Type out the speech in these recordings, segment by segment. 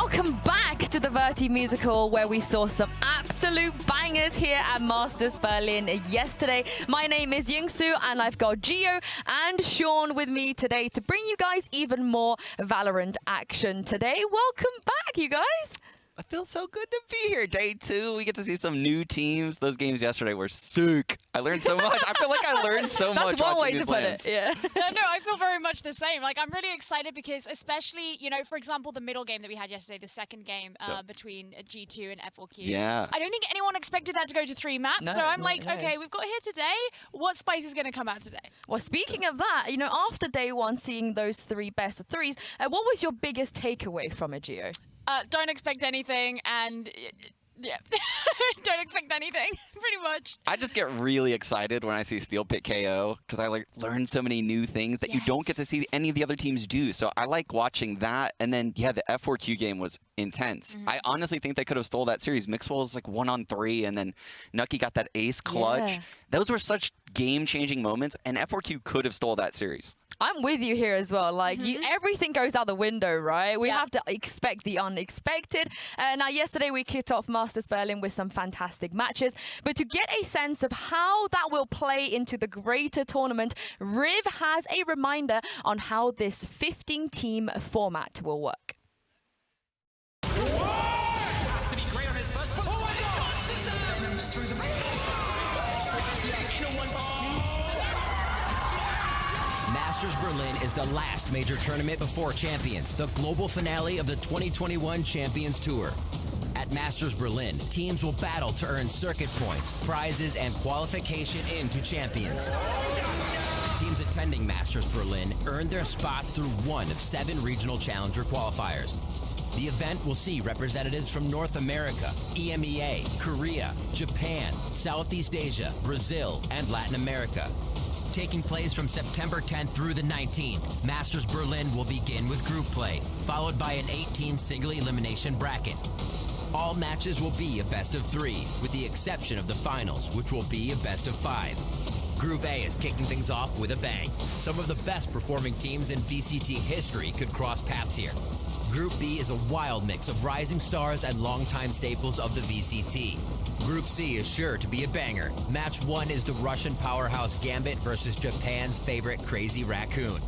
Welcome back to the Verti Musical, where we saw some absolute bangers here at Masters Berlin yesterday. My name is Yingsu, and I've got Gio and Sean with me today to bring you guys even more Valorant action today. Welcome back, you guys. I feel so good to be here. Day 2, we get to see some new teams. Those games yesterday were sick. I learned so much. I feel like I learned so much That's one way watching to these put lands. it, yeah. No, I feel very much the same. Like, I'm really excited because especially, you know, for example, the middle game that we had yesterday, the second game between G2 and F4Q. Yeah. I don't think anyone expected that to go to 3 maps. No, so I'm no, like, no. okay, we've got here today. What spice is going to come out today? Well, speaking of that, you know, after day 1, seeing those 3 best of 3s, what was your biggest takeaway from it, Gio? Don't expect anything, and yeah, don't expect anything, pretty much. I just get really excited when I see Steel Pit KO because I learn so many new things that you don't get to see any of the other teams do. So I like watching that. And then, yeah, the F4Q game was intense. I honestly think they could have stole that series. Mixwell was like 1-on-3, and then Nucky got that ace clutch. Yeah. Those were such game-changing moments, and F4Q could have stole that series. I'm with you here as well. Like, everything goes out the window, right? We Yeah. have to expect the unexpected. Now, yesterday we kicked off Masters Berlin with some fantastic matches. But to get a sense of how that will play into the greater tournament, Riv has a reminder on how this 15-team format will work. Masters Berlin is the last major tournament before Champions, the global finale of the 2021 Champions Tour. At Masters Berlin, teams will battle to earn circuit points, prizes, and qualification into Champions. Teams attending Masters Berlin earn their spots through one of 7 regional challenger qualifiers. The event will see representatives from North America, EMEA, Korea, Japan, Southeast Asia, Brazil, and Latin America. Taking place from September 10th through the 19th, Masters Berlin will begin with group play, followed by an 8-team single elimination bracket. All matches will be a best of 3, with the exception of the finals, which will be a best of 5. Group A is kicking things off with a bang. Some of the best performing teams in VCT history could cross paths here. Group B is a wild mix of rising stars and longtime staples of the VCT. Group C is sure to be a banger. Match 1 is the Russian powerhouse Gambit versus Japan's favorite Crazy Raccoon.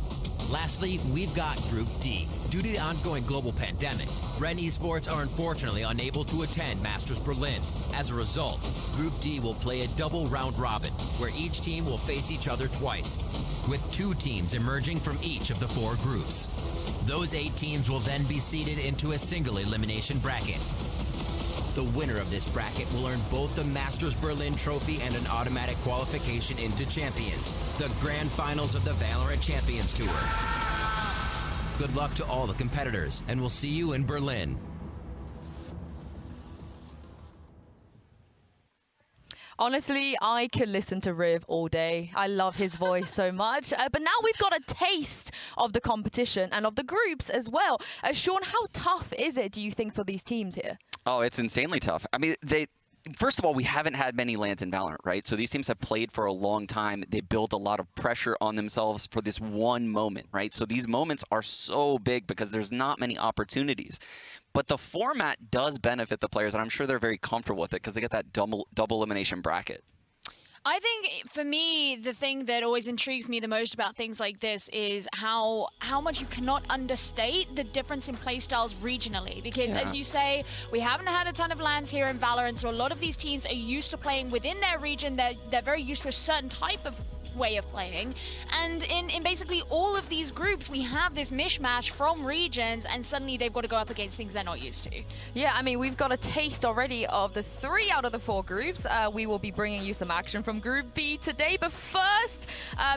Lastly, we've got Group D. Due to the ongoing global pandemic, VALORANT Esports are unfortunately unable to attend Masters Berlin. As a result, Group D will play a double round robin, where each team will face each other twice, with 2 teams emerging from each of the 4 groups. Those 8 teams will then be seeded into a single elimination bracket. The winner of this bracket will earn both the Masters Berlin trophy and an automatic qualification into Champions, the grand finals of the VALORANT Champions Tour. Good luck to all the competitors, and we'll see you in Berlin. Honestly, I could listen to Riv all day. I love his voice so much. But now we've got a taste of the competition and of the groups as well. Sean, how tough is it, do you think, for these teams here? Oh, it's insanely tough. I mean, first of all, we haven't had many lands in Valorant, right? So these teams have played for a long time. They build a lot of pressure on themselves for this one moment, right? So these moments are so big because there's not many opportunities. But the format does benefit the players, and I'm sure they're very comfortable with it because they get that double elimination bracket. I think, for me, the thing that always intrigues me the most about things like this is how much you cannot understate the difference in playstyles regionally. Because, as you say, we haven't had a ton of lands here in Valorant, so a lot of these teams are used to playing within their region. They're very used to a certain type of way of playing, and in basically all of these groups we have this mishmash from regions, and suddenly they've got to go up against things they're not used to. Yeah, I mean, we've got a taste already of the 3 out of the 4 groups. We will be bringing you some action from Group B today, but first,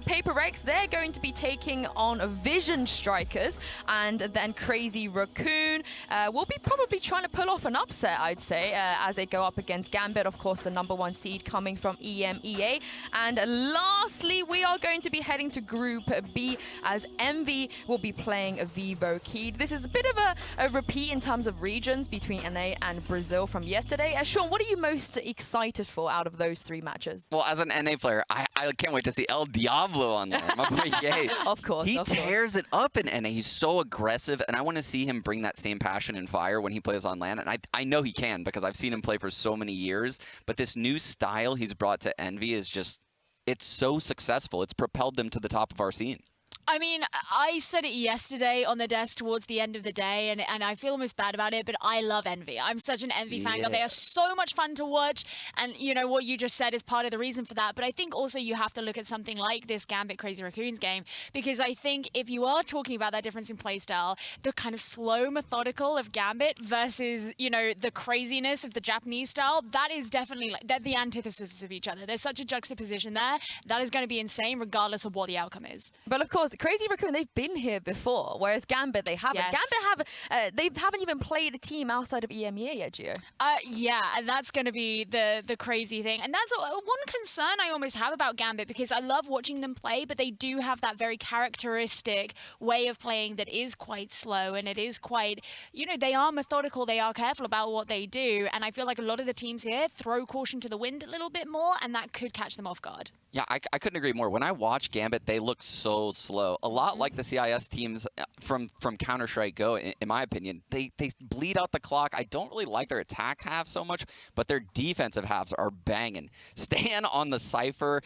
Paper Rex, they're going to be taking on Vision Strikers, and then Crazy Raccoon will be probably trying to pull off an upset, I'd say, as they go up against Gambit, of course, the #1 seed coming from EMEA. And last Lastly, we are going to be heading to Group B as Envy will be playing Vivo Key. This is a bit of a repeat in terms of regions between NA and Brazil from yesterday. Sean, what are you most excited for out of those 3 matches? Well, as an NA player, I can't wait to see El Diablo on there. My boy Ye. Of course. He tears it up in NA. He's so aggressive, and I want to see him bring that same passion and fire when he plays on LAN. And I know he can because I've seen him play for so many years. But this new style he's brought to Envy is just, it's so successful. It's propelled them to the top of our scene. I mean, I said it yesterday on the desk towards the end of the day, and I feel almost bad about it, but I love Envy. I'm such an Envy fan. They are so much fun to watch, and you know what you just said is part of the reason for that. But I think also you have to look at something like this Gambit Crazy Raccoons game, because I think if you are talking about that difference in playstyle, the kind of slow, methodical of Gambit versus, you know, the craziness of the Japanese style, that is definitely, they're the antithesis of each other. There's such a juxtaposition there. That is going to be insane regardless of what the outcome is. But of course, Crazy Raccoon, they've been here before, whereas Gambit, they haven't. Yes. Gambit they haven't even played a team outside of EMEA yet, Gio. Yeah, and that's going to be the crazy thing. And that's one concern I almost have about Gambit, because I love watching them play, but they do have that very characteristic way of playing that is quite slow, and it is quite, you know, they are methodical, they are careful about what they do, and I feel like a lot of the teams here throw caution to the wind a little bit more, and that could catch them off guard. Yeah, I couldn't agree more. When I watch Gambit, they look so slow. A lot like the CIS teams from Counter-Strike Go, in my opinion. They bleed out the clock. I don't really like their attack half so much, but their defensive halves are banging. Stan on the Cypher,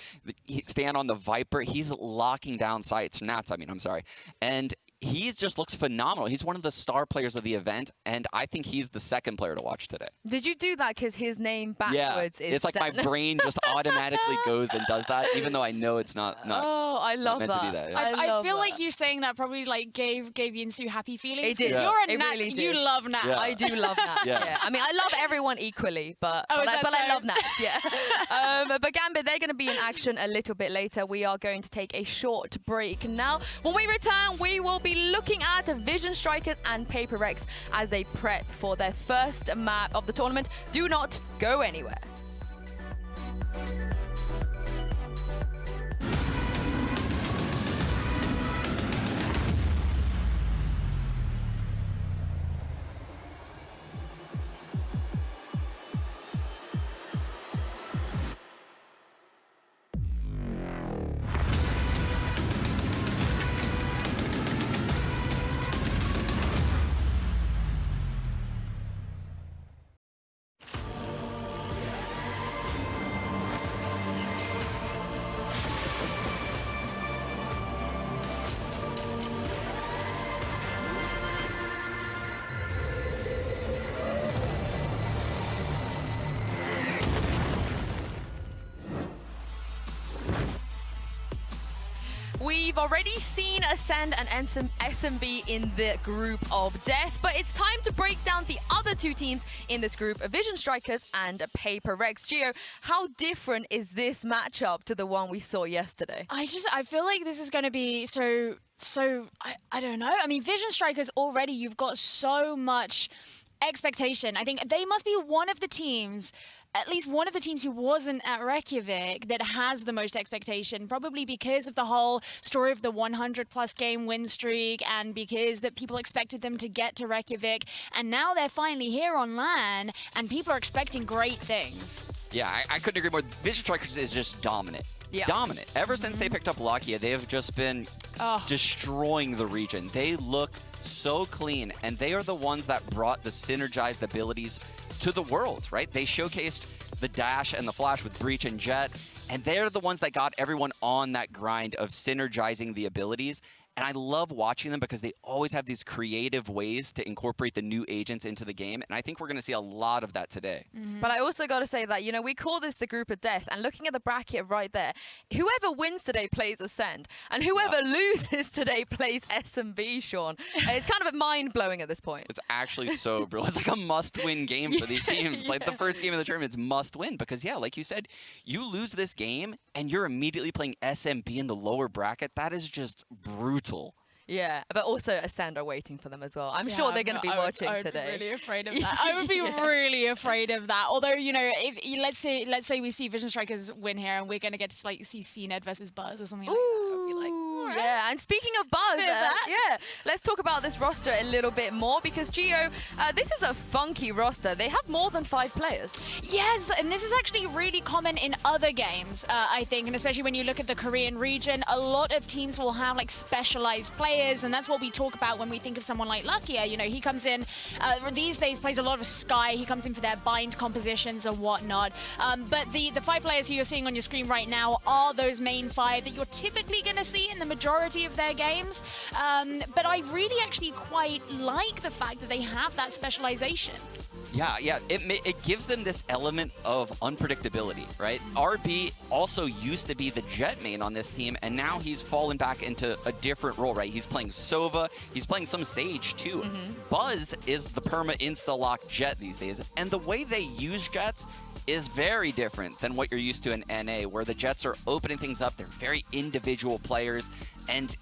Stan on the Viper, he's locking down sites. Nats, I mean, I'm sorry. And he just looks phenomenal. He's one of the star players of the event, and I think he's the second player to watch today. Did you do that because his name backwards is it's like my brain just automatically goes and does that, even though I know it's not oh, I love meant that. to do that. Yeah. I feel like you saying that probably like gave Yinsu happy feelings. It did. You're a It Nats, really did. you love Nats. Yeah. I do love Nats. Yeah. I mean, I love everyone equally, but Oh, I love Nats. Yeah. But Gambit, they're going to be in action a little bit later. We are going to take a short break now. When we return, we will be looking at Vision Strikers and Paper Rex as they prep for their first map of the tournament. Do not go anywhere. We've already seen Ascend and SMB in the group of death, but it's time to break down the other 2 teams in this group, Vision Strikers and Paper Rex. Gio, how different is this matchup to the one we saw yesterday? I feel like this is going to be so I don't know. I mean, Vision Strikers already, you've got so much expectation. I think they must be one of the teams, at least one of the teams who wasn't at Reykjavik, that has the most expectation, probably because of the whole story of the 100+ game win streak, and because that people expected them to get to Reykjavik, and now they're finally here on LAN, and people are expecting great things. Yeah, I couldn't agree more. Vision Strikers is just dominant. Yeah. Dominant. Ever since they picked up Lakia, they have just been destroying the region. They look so clean, and they are the ones that brought the synergized abilities to the world, right? They showcased the dash and the flash with Breach and Jet, and they're the ones that got everyone on that grind of synergizing the abilities. And I love watching them because they always have these creative ways to incorporate the new agents into the game. And I think we're going to see a lot of that today. But I also got to say that, you know, we call this the group of death. And looking at the bracket right there, whoever wins today plays Ascend. And whoever loses today plays SMB, Sean. It's kind of mind-blowing at this point. It's actually so brutal. It's like a must-win game for these teams. Like the first game of the tournament, it's must-win. Because, yeah, like you said, you lose this game and you're immediately playing SMB in the lower bracket. That is just brutal. Yeah, but also Ascend are waiting for them as well. I'm sure they're going to be watching today. I would be really afraid of that. I would be really afraid of that. Although, you know, if let's say we see Vision Strikers win here and we're going to get to like see CNED versus Buzz or something like that. I would be like, yeah, and speaking of Buzz, yeah, let's talk about this roster a little bit more because Gio, this is a funky roster. They have more than 5 players. Yes, and this is actually really common in other games, I think, and especially when you look at the Korean region, a lot of teams will have like specialized players, and that's what we talk about when we think of someone like Luckier. You know, he comes in, these days plays a lot of Sky, he comes in for their bind compositions and whatnot, but the 5 players who you're seeing on your screen right now are those main 5 that you're typically going to see in the majority of their games, but I really actually quite like the fact that they have that specialization. Yeah, it gives them this element of unpredictability, right? RB also used to be the Jet main on this team, and now he's fallen back into a different role, right? He's playing Sova, he's playing some Sage too. Buzz is the perma insta-lock Jet these days, and the way they use Jets is very different than what you're used to in NA, where the Jets are opening things up. They're very individual players, and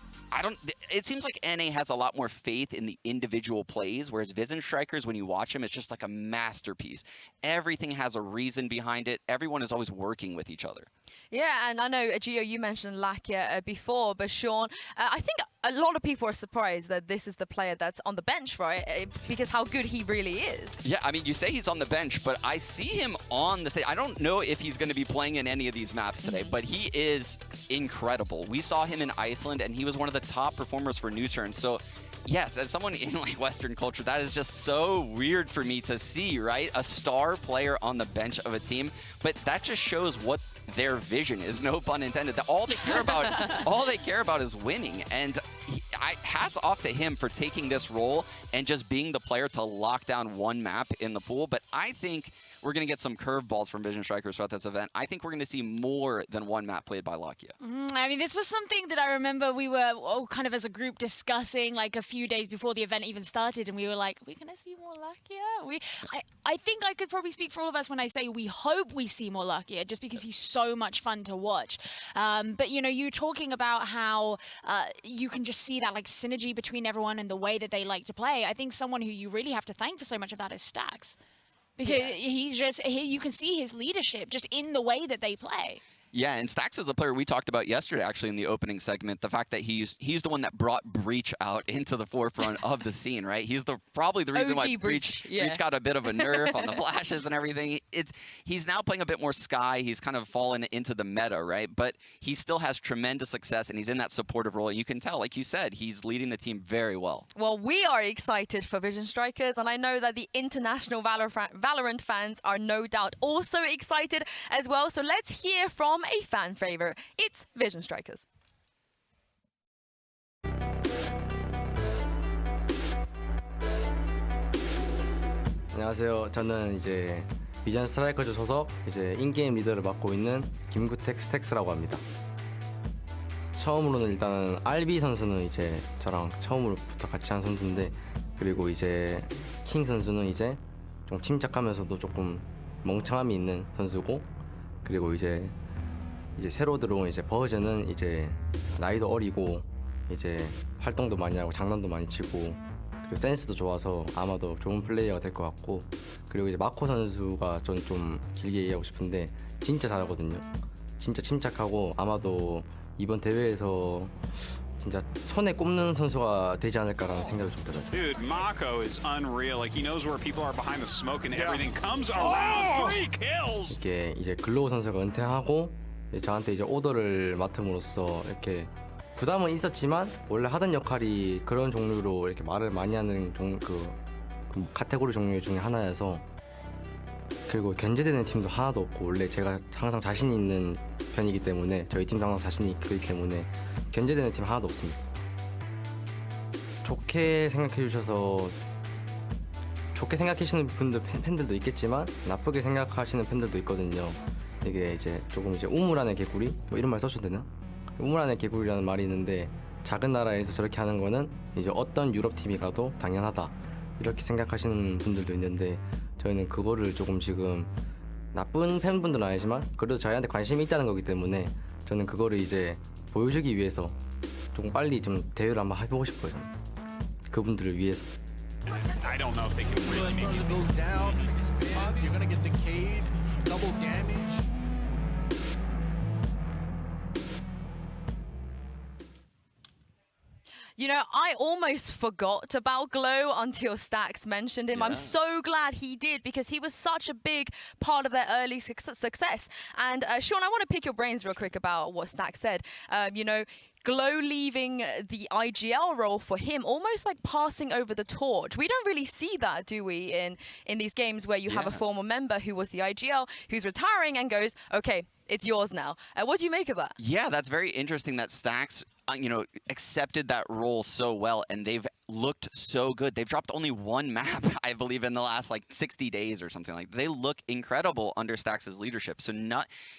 it seems like NA has a lot more faith in the individual plays, whereas Vision Strikers, when you watch them, it's just like a masterpiece. Everything has a reason behind it. Everyone is always working with each other. Yeah, and I know, Gio, you mentioned Lakia before, but Sean, I think a lot of people are surprised that this is the player that's on the bench, right? Because how good he really is. Yeah, I mean, you say he's on the bench, but I see him on the stage. I don't know if he's going to be playing in any of these maps today, but he is incredible. We saw him in Iceland, and he was one of the top performers for NewTurn. So, yes, as someone in like Western culture, that is just so weird for me to see, right? A star player on the bench of a team, but that just shows what their vision is, no pun intended. That all they care about is winning, and hats off to him for taking this role and just being the player to lock down one map in the pool. But I think we're going to get some curveballs from Vision Strikers throughout this event. I think we're going to see more than one map played by Lakia. I mean, this was something that I remember we were kind of as a group discussing like a few days before the event even started, and we were like, are we going to see more Lakia? I think I could probably speak for all of us when I say we hope we see more Lakia, just because he's so much fun to watch. But, you know, you talking about how you can just see that like synergy between everyone and the way that they like to play. I think someone who you really have to thank for so much of that is Stax. Because you can see his leadership just in the way that they play. Yeah, and Stax is a player we talked about yesterday, actually, in the opening segment. The fact that he's the one that brought Breach out into the forefront of the scene, right? He's probably the reason why Breach got a bit of a nerf on the flashes and everything. He's now playing a bit more Sky. He's kind of fallen into the meta, right? But he still has tremendous success, and he's in that supportive role. And you can tell, like you said, he's leading the team very well. Well, we are excited for Vision Strikers, and I know that the international Valorant fans are no doubt also excited as well. So let's hear from a fan favorite. It's Vision Strikers. 안녕하세요. 저는 이제 비전 스트라이커즈 소속 이제 인게임 리더를 맡고 있는 김구택 스택스라고 합니다. 처음으로는 일단은 RB 선수는 이제 저랑 처음으로부터 같이 한 선수인데, 그리고 이제 킹 선수는 이제 좀 침착하면서도 조금 멍청함이 있는 선수고, 그리고 이제 새로 들어온 이제 버즈는 이제 나이도 어리고 이제 활동도 많이 하고 장난도 많이 치고 그리고 센스도 좋아서 아마도 좋은 플레이어가 될 것 같고, 그리고 이제 마코 선수가 전 좀 길게 얘기하고 싶은데 진짜 잘하거든요. 진짜 침착하고 아마도 이번 대회에서 진짜 손에 꼽는 선수가 되지 않을까라는 생각이 좀 들어요. Dude, Mako is unreal. Like he knows where people are behind the smoke and everything comes around. 3 kills. 이게 이제 글로우 선수가 은퇴하고 저한테 이제 오더를 맡음으로써 이렇게 부담은 있었지만 원래 하던 역할이 그런 종류로 이렇게 말을 많이 하는 그 카테고리 종류 중에 하나여서, 그리고 견제되는 팀도 하나도 없고 원래 제가 항상 자신 있는 편이기 때문에 저희 팀도 항상 자신이 있기 때문에 견제되는 팀 하나도 없습니다. 좋게 생각해 주셔서 좋게 생각하시는 팬들도 있겠지만 나쁘게 생각하시는 팬들도 있거든요. 이게 이제 조금 이제 우물 안의 개구리 뭐 이런 말 써줘도 되나? 우물 안의 개구리라는 말이 있는데, 작은 나라에서 저렇게 하는 거는 이제 어떤 유럽 팀이 가도 당연하다 이렇게 생각하시는 분들도 있는데, 저희는 그거를 조금 지금 나쁜 팬분들은 아니지만 그래도 저희한테 관심이 있다는 거기 때문에 저는 그거를 이제 보여주기 위해서 좀 빨리 좀 대회를 한번 해보고 싶어요. 저는. 그분들을 위해서. I don't know if they can really make it. goes down, you're gonna get decayed, double damage. You know, I almost forgot about Glow until Stax mentioned him. I'm so glad he did because he was such a big part of their early success. And Sean, I want to pick your brains real quick about what Stax said. You know, Glow leaving the IGL role for him, almost like passing over the torch. We don't really see that, do we, in these games where you have a former member who was the IGL who's retiring and goes, okay, it's yours now. What do you make of that? Yeah, that's very interesting that Stax, you know, accepted that role so well, and they've looked so good. They've dropped only one map, I believe, in the last like 60 days or something like that. They look incredible under Stax's leadership. So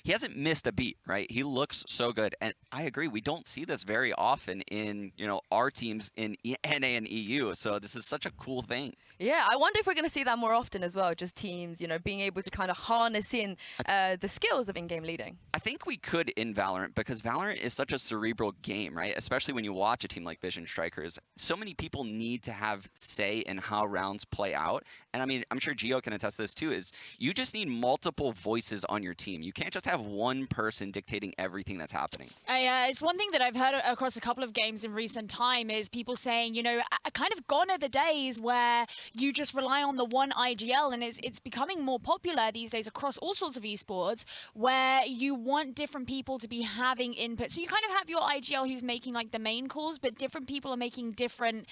he hasn't missed a beat, right? He looks so good. And I agree, we don't see this very often in, you know, our teams in NA and EU. So this is such a cool thing. Yeah, I wonder if we're going to see that more often as well, just teams, you know, being able to kind of harness in the skills of in-game leading. I think we could in Valorant because Valorant is such a cerebral game, right? Especially when you watch a team like Vision Strikers. So many people need to have say in how rounds play out. And I mean, I'm sure Gio can attest to this too, is you just need multiple voices on your team. You can't just have one person dictating everything that's happening. It's one thing that I've heard across a couple of games in recent time is people saying, you know, kind of gone are the days where you just rely on the one IGL, and it's becoming more popular these days across all sorts of esports where you want different people to be having input. So you kind of have your IGL who's making like the main calls, but different people are making different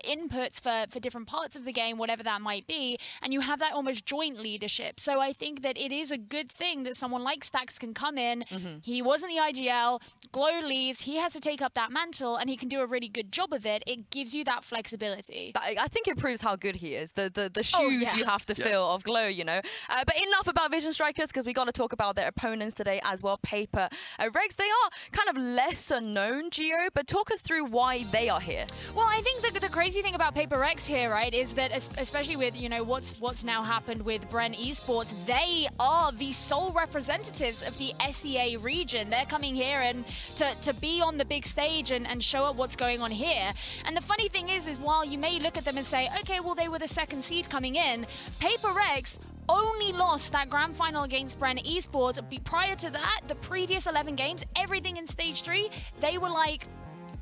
inputs for different parts of the game, whatever that might be, and you have that almost joint leadership. So I think that it is a good thing that someone like Stax can come in. He wasn't the IGL, Glow leaves, he has to take up that mantle, and he can do a really good job of it. It gives you that flexibility. I think it proves how good he is. The shoes you have to fill of Glow, you know. But enough about Vision Strikers, because we got to talk about their opponents today as well. Paper Regs, they are kind of lesser known, Gio, but talk us through why they are here. Well, I think that the crazy thing about Paper Rex here, right, is that especially with, you know, what's now happened with VALORANT Esports, they are the sole representatives of the SEA region. They're coming here and to be on the big stage and show up what's going on here. And the funny thing is while you may look at them and say, okay, well, they were the second seed coming in, Paper Rex only lost that grand final against VALORANT Esports. Prior to that, the previous 11 games, everything in stage 3, they were like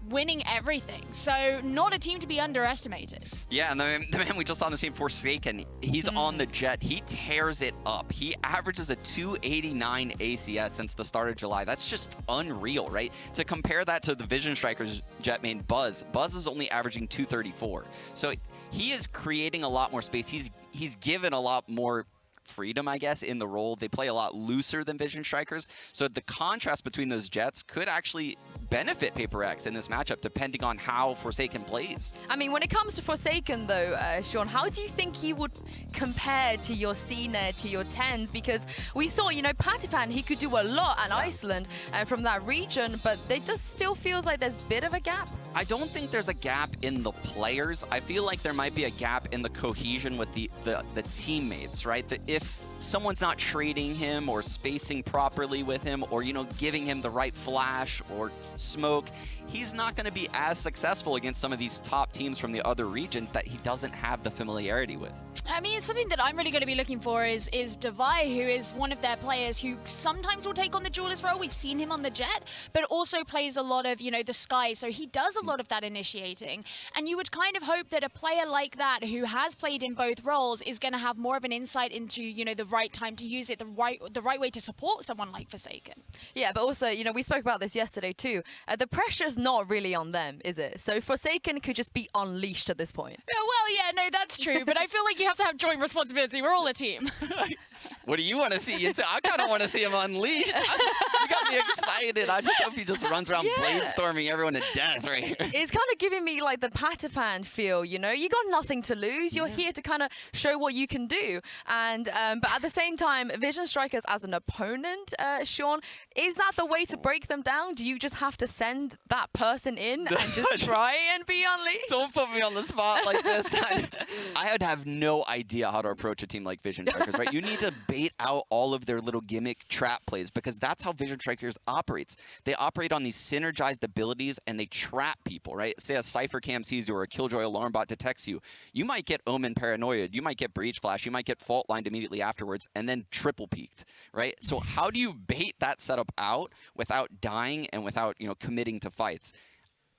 winning everything. So not a team to be underestimated. Yeah, and the man we just saw on the team, Forsaken, he's on the Jet. He tears it up. He averages a 289 ACS since the start of July. That's just unreal, right? To compare that to the Vision Strikers Jet main Buzz. Buzz is only averaging 234. So he is creating a lot more space. He's given a lot more freedom, I guess, in the role. They play a lot looser than Vision Strikers. So the contrast between those Jets could actually benefit Paper X in this matchup, depending on how Forsaken plays. I mean, when it comes to Forsaken, though, Sean, how do you think he would compare to your Cena, to your Tens? Because we saw, you know, Patipan, he could do a lot at Iceland from that region, but it just still feels like there's a bit of a gap. I don't think there's a gap in the players. I feel like there might be a gap in the cohesion with the teammates, right? If someone's not trading him or spacing properly with him or, you know, giving him the right flash or smoke, he's not going to be as successful against some of these top teams from the other regions that he doesn't have the familiarity with. I mean, something that I'm really going to be looking for is Devai, who is one of their players who sometimes will take on the duelist role. We've seen him on the Jet, but also plays a lot of, you know, the Sky. So he does a lot of that initiating. And you would kind of hope that a player like that who has played in both roles is going to have more of an insight into, you know, the right time to use it, the right way to support someone like Forsaken. Yeah, but also, you know, we spoke about this yesterday too. The pressure's not really on them, is it? So Forsaken could just be unleashed at this point. Yeah, well, yeah, no, that's true. But I feel like you have to have joint responsibility. We're all a team. What do you want to see? I kind of want to see him unleashed. You got me excited. I just hope he just runs around bladestorming everyone to death right here. It's kind of giving me like the Patipan feel, you know? You got nothing to lose. You're here to kind of show what you can do. And but at the same time, Vision Strikers as an opponent, Sean, is that the way to break them down? Do you just have to send that person in and just try and be unleashed? Don't put me on the spot like this. I would have no idea how to approach a team like Vision Strikers, right? You need to bait out all of their little gimmick trap plays? Because that's how Vision Strikers operates. They operate on these synergized abilities and they trap people, right? Say a Cypher Cam sees you or a Killjoy alarm bot detects you. You might get Omen paranoid, you might get Breach Flash, you might get fault lined immediately afterwards and then triple peaked, right? So how do you bait that setup out without dying and without, you know, committing to fights?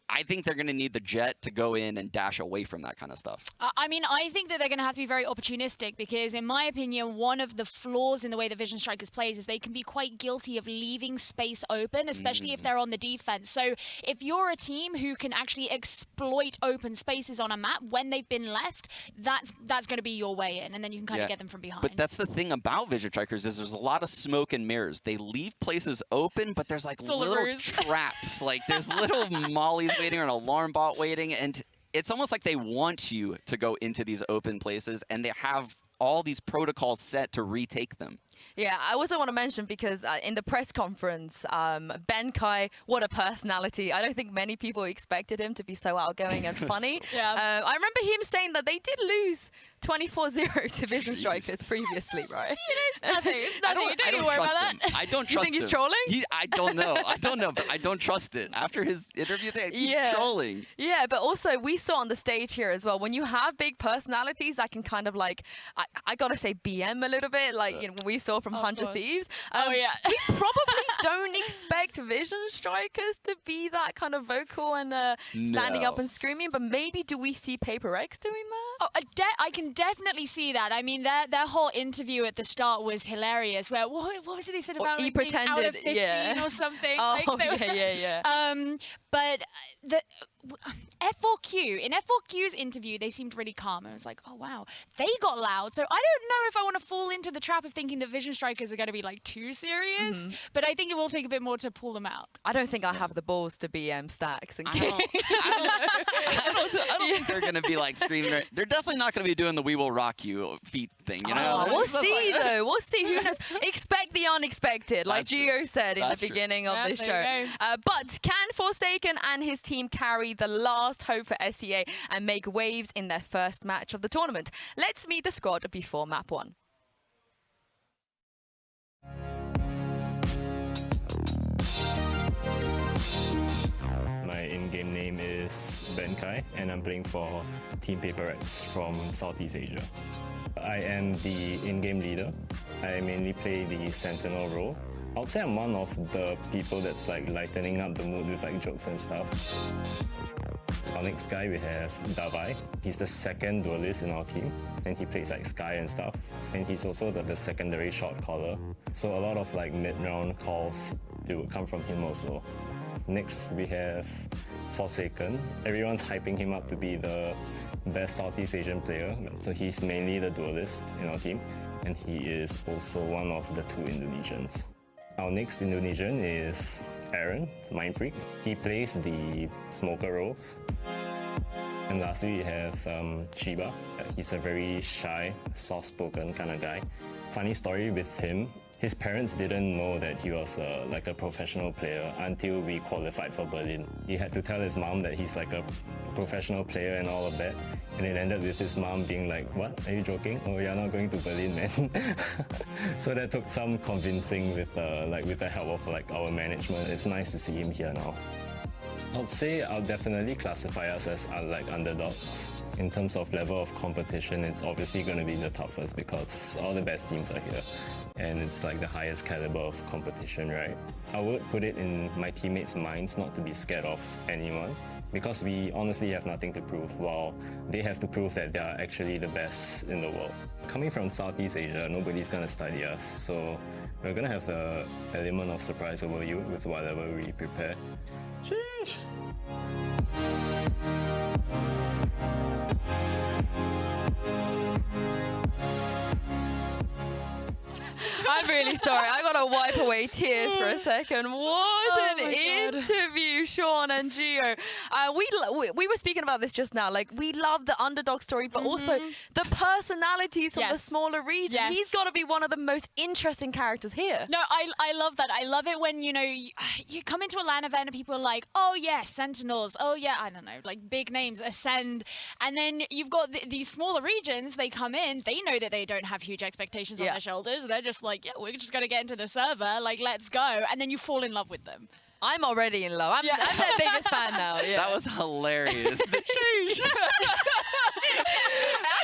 I think they're going to need the Jet to go in and dash away from that kind of stuff. I mean, I think that they're going to have to be very opportunistic because, in my opinion, one of the flaws in the way the Vision Strikers plays is they can be quite guilty of leaving space open, especially if they're on the defense. So if you're a team who can actually exploit open spaces on a map when they've been left, that's going to be your way in, and then you can kind of get them from behind. But that's the thing about Vision Strikers is there's a lot of smoke and mirrors. They leave places open, but there's like little traps. Like there's little mollies waiting or an alarm bot waiting, and it's almost like they want you to go into these open places and they have all these protocols set to retake them. Yeah, I also want to mention because in the press conference, Ben Kai, what a personality. I don't think many people expected him to be so outgoing and funny. I remember him saying that they did lose 24-0 to Vision Strikers previously, right? It's nothing. It's nothing. You don't need to worry about that. I don't trust him. You think he's trolling? I don't know. I don't know, but I don't trust it. After his interview, he's trolling. Yeah, but also we saw on the stage here as well, when you have big personalities that can kind of like, I gotta say BM a little bit, like you know, we saw from 100 Thieves. We probably don't expect Vision Strikers to be that kind of vocal and standing up and screaming, but maybe do we see Paper X doing that? Oh, I can definitely see that. I mean, their whole interview at the start was hilarious. Where what was it they said about like, being out of 15 or something? Oh, like, but the F4Q, in F4Q's interview, they seemed really calm. I was like, oh wow, they got loud. So I don't know if I want to fall into the trap of thinking that Vision Strikers are going to be like too serious, but I think it will take a bit more to pull them out. I don't think I have the balls to be Stacks. And I don't think they're going to be like screaming. They're definitely not going to be doing the "We Will Rock You" feet thing. You know, we'll see though. We'll see. Who knows? Expect the unexpected, like Gio said in the beginning of this show. But can Forsaken and his team carry the last hope for SEA and make waves in their first match of the tournament? Let's meet the squad before map 1. My in-game name is Ben Kai, and I'm playing for Team Paper X from Southeast Asia. I am the in-game leader. I mainly play the Sentinel role. I would say I'm one of the people that's like lightening up the mood with like jokes and stuff. Our next guy, we have Davai. He's the second duelist in our team, and he plays like Sky and stuff. And he's also the secondary shot caller. So a lot of like mid-round calls, it would come from him also. Next, we have Forsaken. Everyone's hyping him up to be the best Southeast Asian player. So he's mainly the duelist in our team, and he is also one of the 2 Indonesians. Our next Indonesian is Aaron, Mind Freak. He plays the smoker roles. And lastly, we have Shiba. He's a very shy, soft-spoken kind of guy. Funny story with him. His parents didn't know that he was like a professional player until we qualified for Berlin. He had to tell his mom that he's like a professional player and all of that. And it ended with his mom being like, "What? Are you joking? Oh, you're not going to Berlin, man." So that took some convincing with the help of like our management. It's nice to see him here now. I'd say I'll definitely classify us as like underdogs. In terms of level of competition, it's obviously going to be the toughest because all the best teams are here. And it's like the highest caliber of competition, right? I would put it in my teammates' minds not to be scared of anyone because we honestly have nothing to prove while they have to prove that they are actually the best in the world. Coming from Southeast Asia, nobody's going to study us, so we're going to have the element of surprise over you with whatever we prepare. Sheesh! I'm really sorry. I got to wipe away tears for a second. What an interview, Sean and Gio. We were speaking about this just now. Like, we love the underdog story, but also the personalities from the smaller region. Yes. He's got to be one of the most interesting characters here. No, I love that. I love it when, you know, you come into a LAN event and people are like, oh yeah, Sentinels, oh yeah, I don't know, like big names, Ascend. And then you've got these smaller regions, they come in, they know that they don't have huge expectations on their shoulders. They're just like, yeah, we're just going to get into the server, like, let's go. And then you fall in love with them. I'm already in love. I'm their biggest fan now. Yeah. That was hilarious. It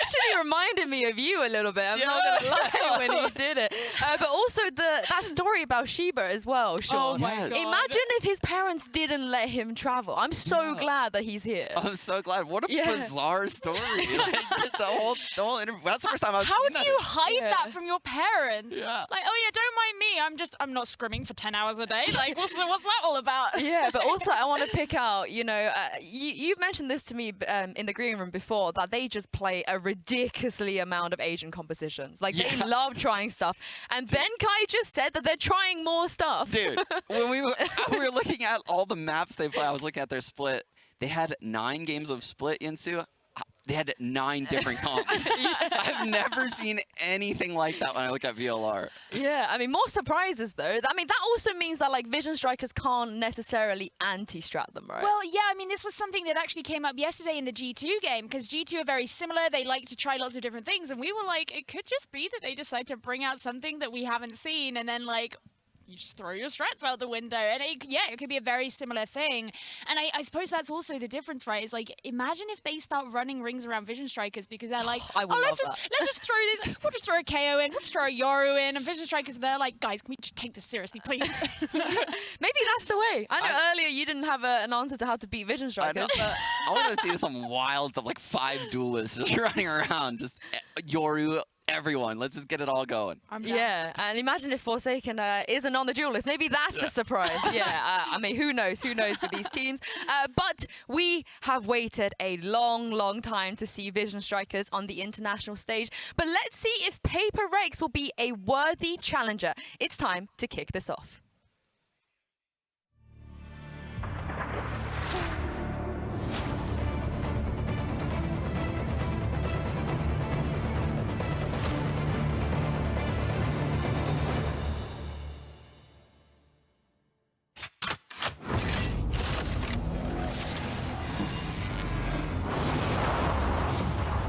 actually reminded me of you a little bit. I'm not gonna lie when he did it. But also that story about Sheba as well, Sean. Oh my God. Imagine if his parents didn't let him travel. I'm so glad that he's here. I'm so glad. What a bizarre story. Like, the whole interview. That's the first time I've How seen do that. you hide that from your parents? Yeah. Like, oh yeah, don't mind me. I'm not scrimming for 10 hours a day. Like, what's that all about? Yeah, but also I want to pick out, you know, you've mentioned this to me in the green room before, that they just play a ridiculously amount of Asian compositions. Like, they love trying stuff. And Ben Kai just said that they're trying more stuff. Dude, when we were looking at all the maps they play, I was looking at their split. They had 9 games of split, Yinsu. They had 9 different comps. I've never seen anything like that when I look at VLR. Yeah, I mean, more surprises though. I mean, that also means that like Vision Strikers can't necessarily anti-strat them, right? Well, yeah, I mean, this was something that actually came up yesterday in the G2 game, because G2 are very similar. They like to try lots of different things, and we were like, it could just be that they decide to bring out something that we haven't seen, and then like, you just throw your strats out the window. And it could be a very similar thing. And I suppose that's also the difference, right? Is like, imagine if they start running rings around Vision Strikers because they're like, let's just throw this, we'll just throw a KO in, we'll just throw a Yoru in, and Vision Strikers, they're like, guys, can we just take this seriously, please? Maybe that's the way. I know earlier you didn't have an answer to how to beat Vision Strikers, but I want to see some wild stuff, like 5 duelists just running around, just Yoru, everyone. Let's just get it all going. Yeah, and imagine if Forsaken isn't on the duel list. Maybe that's the surprise. I mean, who knows? Who knows with these teams? But we have waited a long time to see Vision Strikers on the international stage. But let's see if Paper Rex will be a worthy challenger. It's time to kick this off.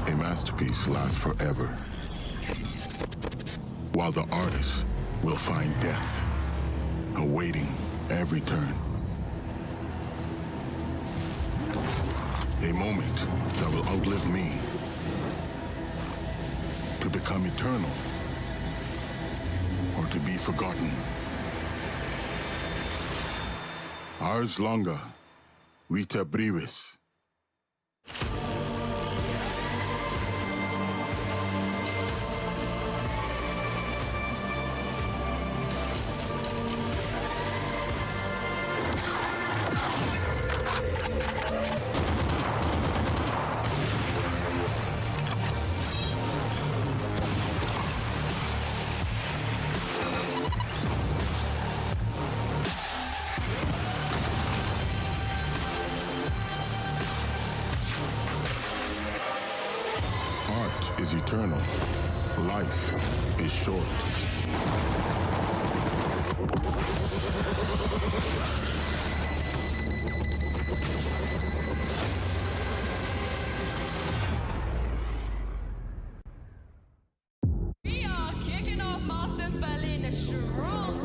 A masterpiece lasts forever, while the artist will find death awaiting every turn. A moment that will outlive me, to become eternal, or to be forgotten. Ars longa, vita brevis. Art is eternal. Life is short. We are kicking off Masters Berlin strong.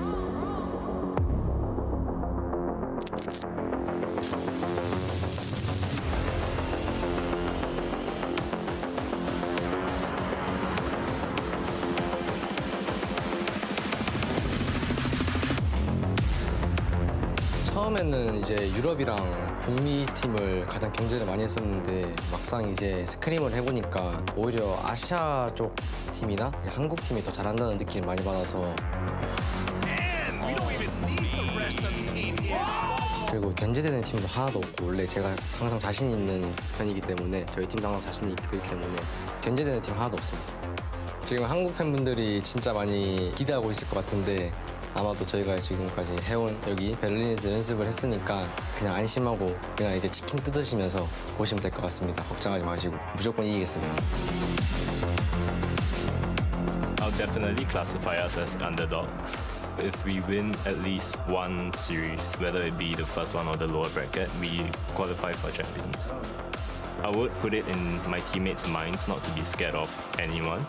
처음에는 이제 유럽이랑 북미 팀을 가장 경쟁을 많이 했었는데 막상 이제 스크림을 해보니까 오히려 아시아 쪽 팀이나 한국 팀이 더 잘한다는 느낌을 많이 받아서 그리고 견제되는 팀도 하나도 없고 원래 제가 항상 자신 있는 편이기 때문에 저희 팀도 항상 자신이 있기 때문에 견제되는 팀 하나도 없습니다. 지금 한국 팬분들이 진짜 많이 기대하고 있을 것 같은데 아마도 저희가 지금까지 해온 여기 베를린에서 연습을 했으니까 그냥 안심하고 그냥 이제 치킨 뜯으시면서 보시면 될 것 같습니다. 걱정하지 마시고 무조건 이기겠습니다. I'll definitely classify us as underdogs. If we win at least one series, whether it be the first one or the lower bracket, we qualify for champions. I would put it in my teammates' minds not to be scared of anyone.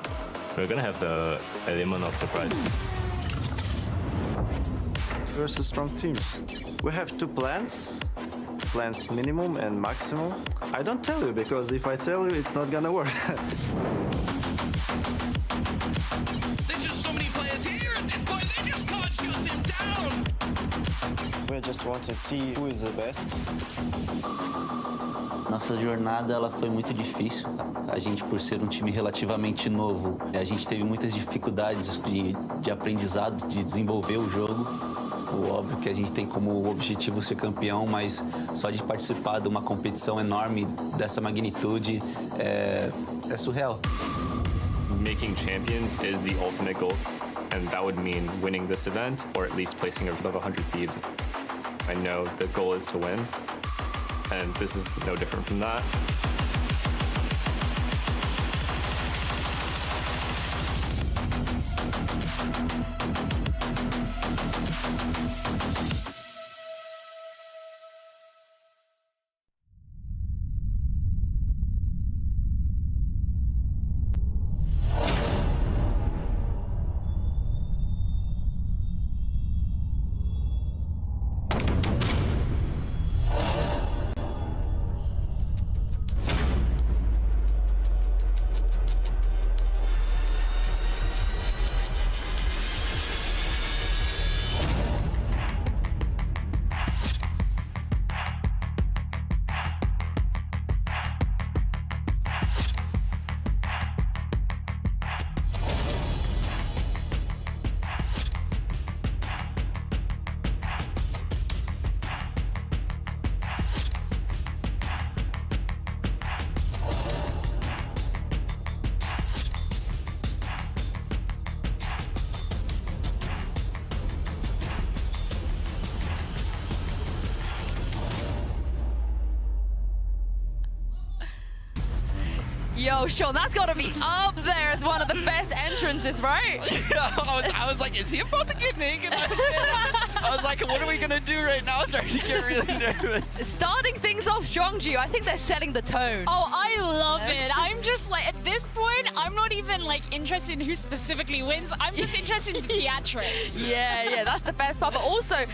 We're gonna have the element of surprise. Versus strong teams. We have two plans minimum and maximum. I don't tell you because if I tell you, it's not gonna work. There's just so many players here at this point, they just can't shut him down. We just want to see who is the best. Nossa jornada ela foi muito difícil. A gente, por ser um time relativamente novo, a gente teve muitas dificuldades de aprendizado, de desenvolver o jogo. Óbvio que a gente tem como objetivo ser campeão, mas só de participar de uma competição enorme dessa magnitude é surreal. Making champions is the ultimate goal, and that would mean winning this event or at least placing above 100 thieves. I know the goal is to win, and this is no different from that. Yo, Sean, that's got to be up there as one of the best entrances, right? I was like, is he about to get naked? I was like, what are we going to do right now? I was starting to get really nervous. Starting things off strong, Gio. I think they're setting the tone. Oh, I love it. I'm just like, at this point, I'm not even like interested in who specifically wins. I'm just interested in theatrics. Yeah, that's the best part. But also,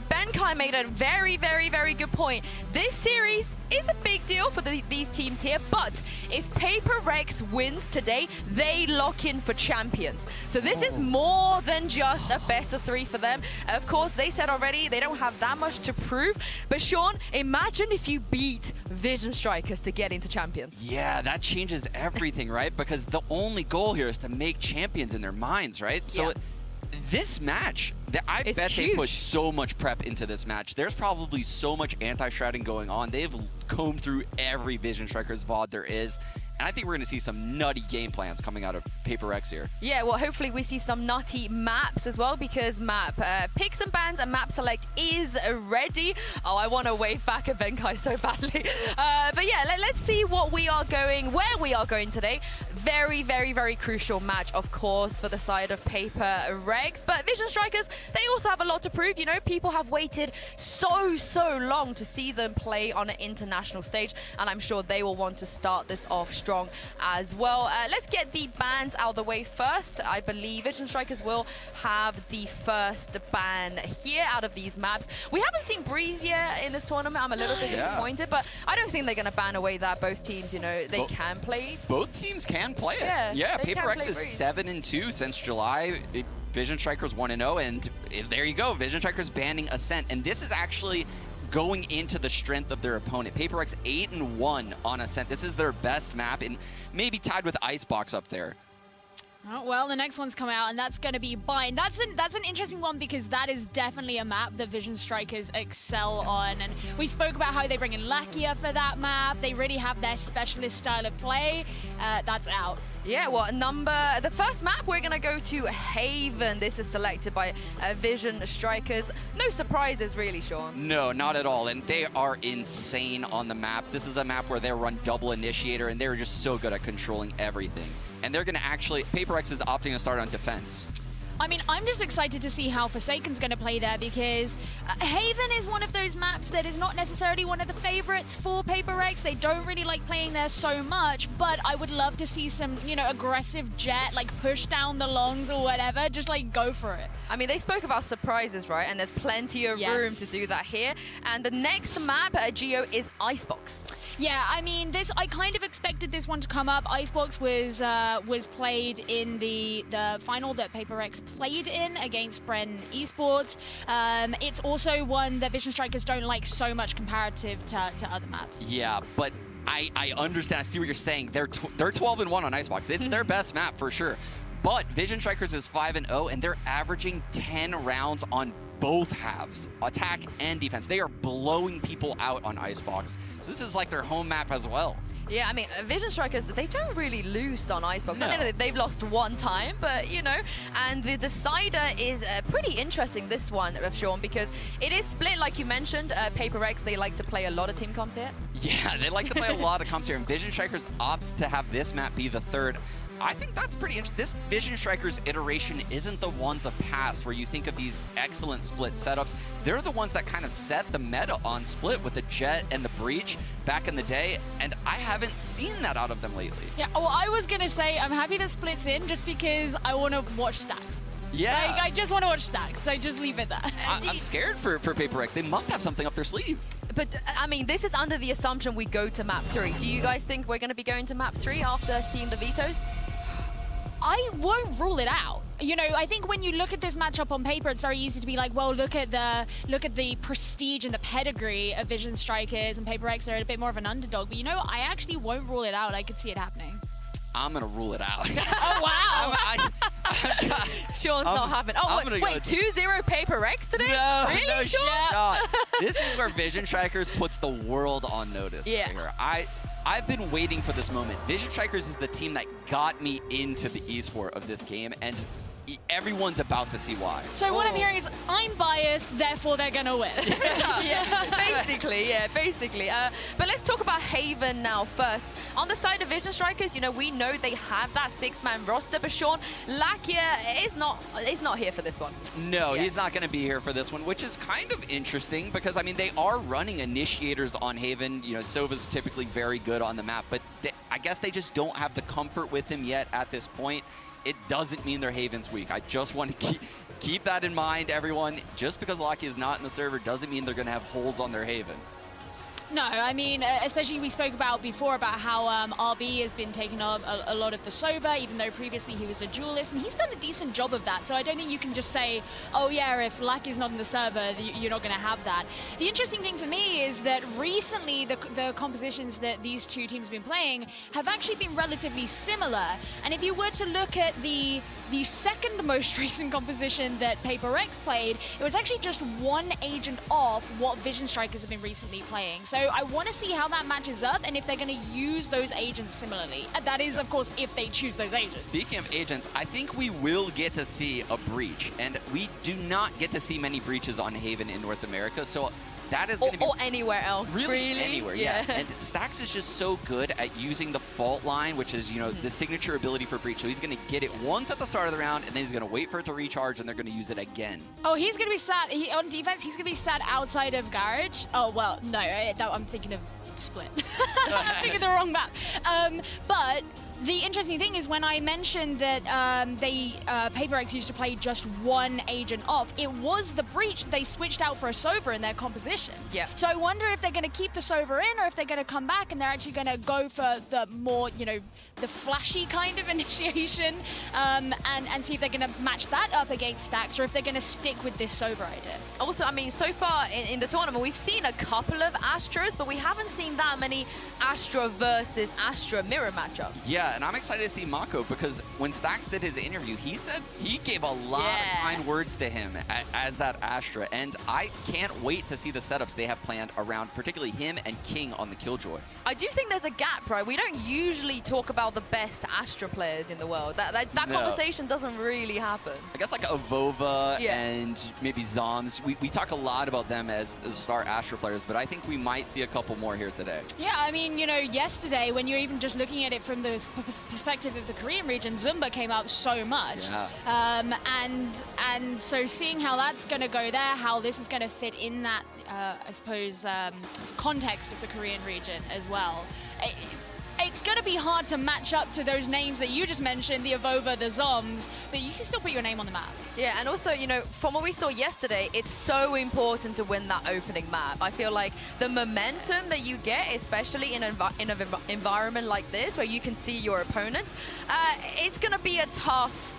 Ben Kai made a very, very, very good point. This series is a big deal for these teams here, but if Paper Rex wins today, they lock in for champions. So this is more than just a best of 3 for them. Of course, they said already they don't have that much to prove, but Sean, imagine if you beat Vision Strikers to get into champions. Yeah, that changes everything, right? Because the only goal here is to make champions in their minds, right? So this match, I bet they put so much prep into this match. There's probably so much anti-shrouding going on. They've combed through every Vision Strikers VOD there is. And I think we're going to see some nutty game plans coming out of Paper X here. Yeah, well, hopefully we see some nutty maps as well, because map picks and bans and map select is ready. Oh, I want to wave back at Benkai so badly. But yeah, let's see where we are going today. Very, very, very crucial match, of course, for the side of Paper Rex. But Vision Strikers, they also have a lot to prove. You know, people have waited so long to see them play on an international stage, and I'm sure they will want to start this off strong as well. Let's get the bans out of the way first. I believe Vision Strikers will have the first ban here out of these maps. We haven't seen Breeze yet in this tournament. I'm a little bit disappointed, but I don't think they're going to ban away that. Both teams, you know, they can play. Both teams can play it. Yeah, Paper X is 7-2 since July. Vision Strikers 1-0, and there you go. Vision Strikers banning Ascent, and this is actually going into the strength of their opponent. Paper X 8-1 on Ascent. This is their best map, and maybe tied with Icebox up there. Oh, well, the next one's come out, and that's going to be Bind. That's an interesting one, because that is definitely a map that Vision Strikers excel on. And we spoke about how they bring in Lakia for that map. They really have their specialist style of play. That's out. Yeah, well, the first map, we're going to go to Haven. This is selected by Vision Strikers. No surprises, really, Sean. No, not at all. And they are insane on the map. This is a map where they run double initiator, and they're just so good at controlling everything. And they're going to actually, PaperX is opting to start on defense. I mean, I'm just excited to see how Forsaken's going to play there, because Haven is one of those maps that is not necessarily one of the favorites for PaperX. They don't really like playing there so much, but I would love to see some, you know, aggressive jet, like push down the longs or whatever, just like go for it. I mean, they spoke about surprises, right? And there's plenty of room to do that here. And the next map, Geo, is Icebox. Yeah, I mean, I kind of expected this one to come up. Icebox was played in the final that PaperX played in against VALORANT Esports. It's also one that Vision Strikers don't like so much comparative to other maps. Yeah, but I understand. I see what you're saying. They're 12-1 on Icebox. It's their best map for sure. But Vision Strikers is 5-0, and they're averaging 10 rounds on both halves, attack and defense. They are blowing people out on Icebox. So this is like their home map as well. Yeah, I mean, Vision Strikers, they don't really lose on Icebox. No. I know they've lost one time, but, you know, and the decider is pretty interesting, this one, Sean, because it is split, like you mentioned. PaperX, they like to play a lot of team comps here. Yeah, they like to play a lot of comps here, and Vision Strikers opts to have this map be the third. I think that's pretty interesting. This Vision Strikers iteration isn't the ones of past where you think of these excellent split setups. They're the ones that kind of set the meta on split with the Jet and the Breach back in the day, and I haven't seen that out of them lately. Yeah, well, I was going to say I'm happy that Split's in just because I want to watch stacks. Yeah. Like, I just want to watch stacks, so just leave it there. I'm scared for PaperX. They must have something up their sleeve. But, I mean, this is under the assumption we go to map 3. Do you guys think we're going to be going to map 3 after seeing the vetoes? I won't rule it out. You know, I think when you look at this matchup on paper, it's very easy to be like, well, look at the prestige and the pedigree of Vision Strikers, and PaperX are a bit more of an underdog. But you know, I actually won't rule it out. I could see it happening. I'm gonna rule it out. Oh wow! Sean's not having. Oh wait, 2-0 PaperX today? No, really, no, Sean? not. This is where Vision Strikers puts the world on notice. Yeah. Right here. I've been waiting for this moment. Vision Strikers is the team that got me into the esport of this game, and everyone's about to see why. So what I'm hearing is I'm biased, therefore they're gonna win. Yeah, basically. But let's talk about Haven now first. On the side of Vision Strikers, you know, we know they have that 6-man roster, but Sean, Lakia is not here for this one. No, he's not going to be here for this one, which is kind of interesting because, I mean, they are running initiators on Haven. You know, Sova's typically very good on the map, but I guess they just don't have the comfort with him yet at this point. It doesn't mean their Haven's weak. I just want to keep that in mind, everyone. Just because Lakia is not in the server doesn't mean they're going to have holes on their Haven. No, I mean, especially we spoke about before about how RB has been taking up a lot of the Sova, even though previously he was a duelist, and he's done a decent job of that. So I don't think you can just say, oh yeah, if Lack is not in the server, you're not going to have that. The interesting thing for me is that recently the compositions that these two teams have been playing have actually been relatively similar. And if you were to look at the second most recent composition that PaperX played, it was actually just one agent off what Vision Strikers have been recently playing. So I want to see how that matches up and if they're going to use those agents similarly. And that is, of course, if they choose those agents. Speaking of agents, I think we will get to see a breach, and we do not get to see many breaches on Haven in North America, so that is going to be... Or anywhere else, really? Anywhere, yeah. And Stax is just so good at using the fault line, which is, you know, the signature ability for breach. So he's going to get it once at the start of the round, and then he's going to wait for it to recharge, and they're going to use it again. Oh, he's going to be sat... on defense, he's going to be sat outside of Garage. Oh, well, no, I'm thinking of Split. I'm thinking the wrong map. But... the interesting thing is when I mentioned that PaperX used to play just one agent off, it was the breach they switched out for a Sova in their composition. Yeah. So I wonder if they're going to keep the Sova in or if they're going to come back and they're actually going to go for the more, you know, the flashy kind of initiation and see if they're going to match that up against Stacks or if they're going to stick with this Sova idea. Also, I mean, so far in the tournament, we've seen a couple of Astros, but we haven't seen that many Astra versus Astra mirror matchups. Yeah, Yeah, and I'm excited to see Mako because when Stax did his interview, he said he gave a lot of kind words to him as that Astra, and I can't wait to see the setups they have planned around particularly him and King on the Killjoy. I do think there's a gap, right? We don't usually talk about the best Astra players in the world. That conversation doesn't really happen. I guess like Avova and maybe Zoms. We talk a lot about them as star Astra players, but I think we might see a couple more here today. Yeah, I mean, you know, yesterday when you're even just looking at it from the perspective of the Korean region, Zumba came out so much. Yeah. And so seeing how that's going to go there, how this is going to fit in that, I suppose, context of the Korean region as well. It's going to be hard to match up to those names that you just mentioned, the Avova, the Zoms, but you can still put your name on the map. Yeah, and also, you know, from what we saw yesterday, it's so important to win that opening map. I feel like the momentum that you get, especially in an environment like this, where you can see your opponents, it's going to be a tough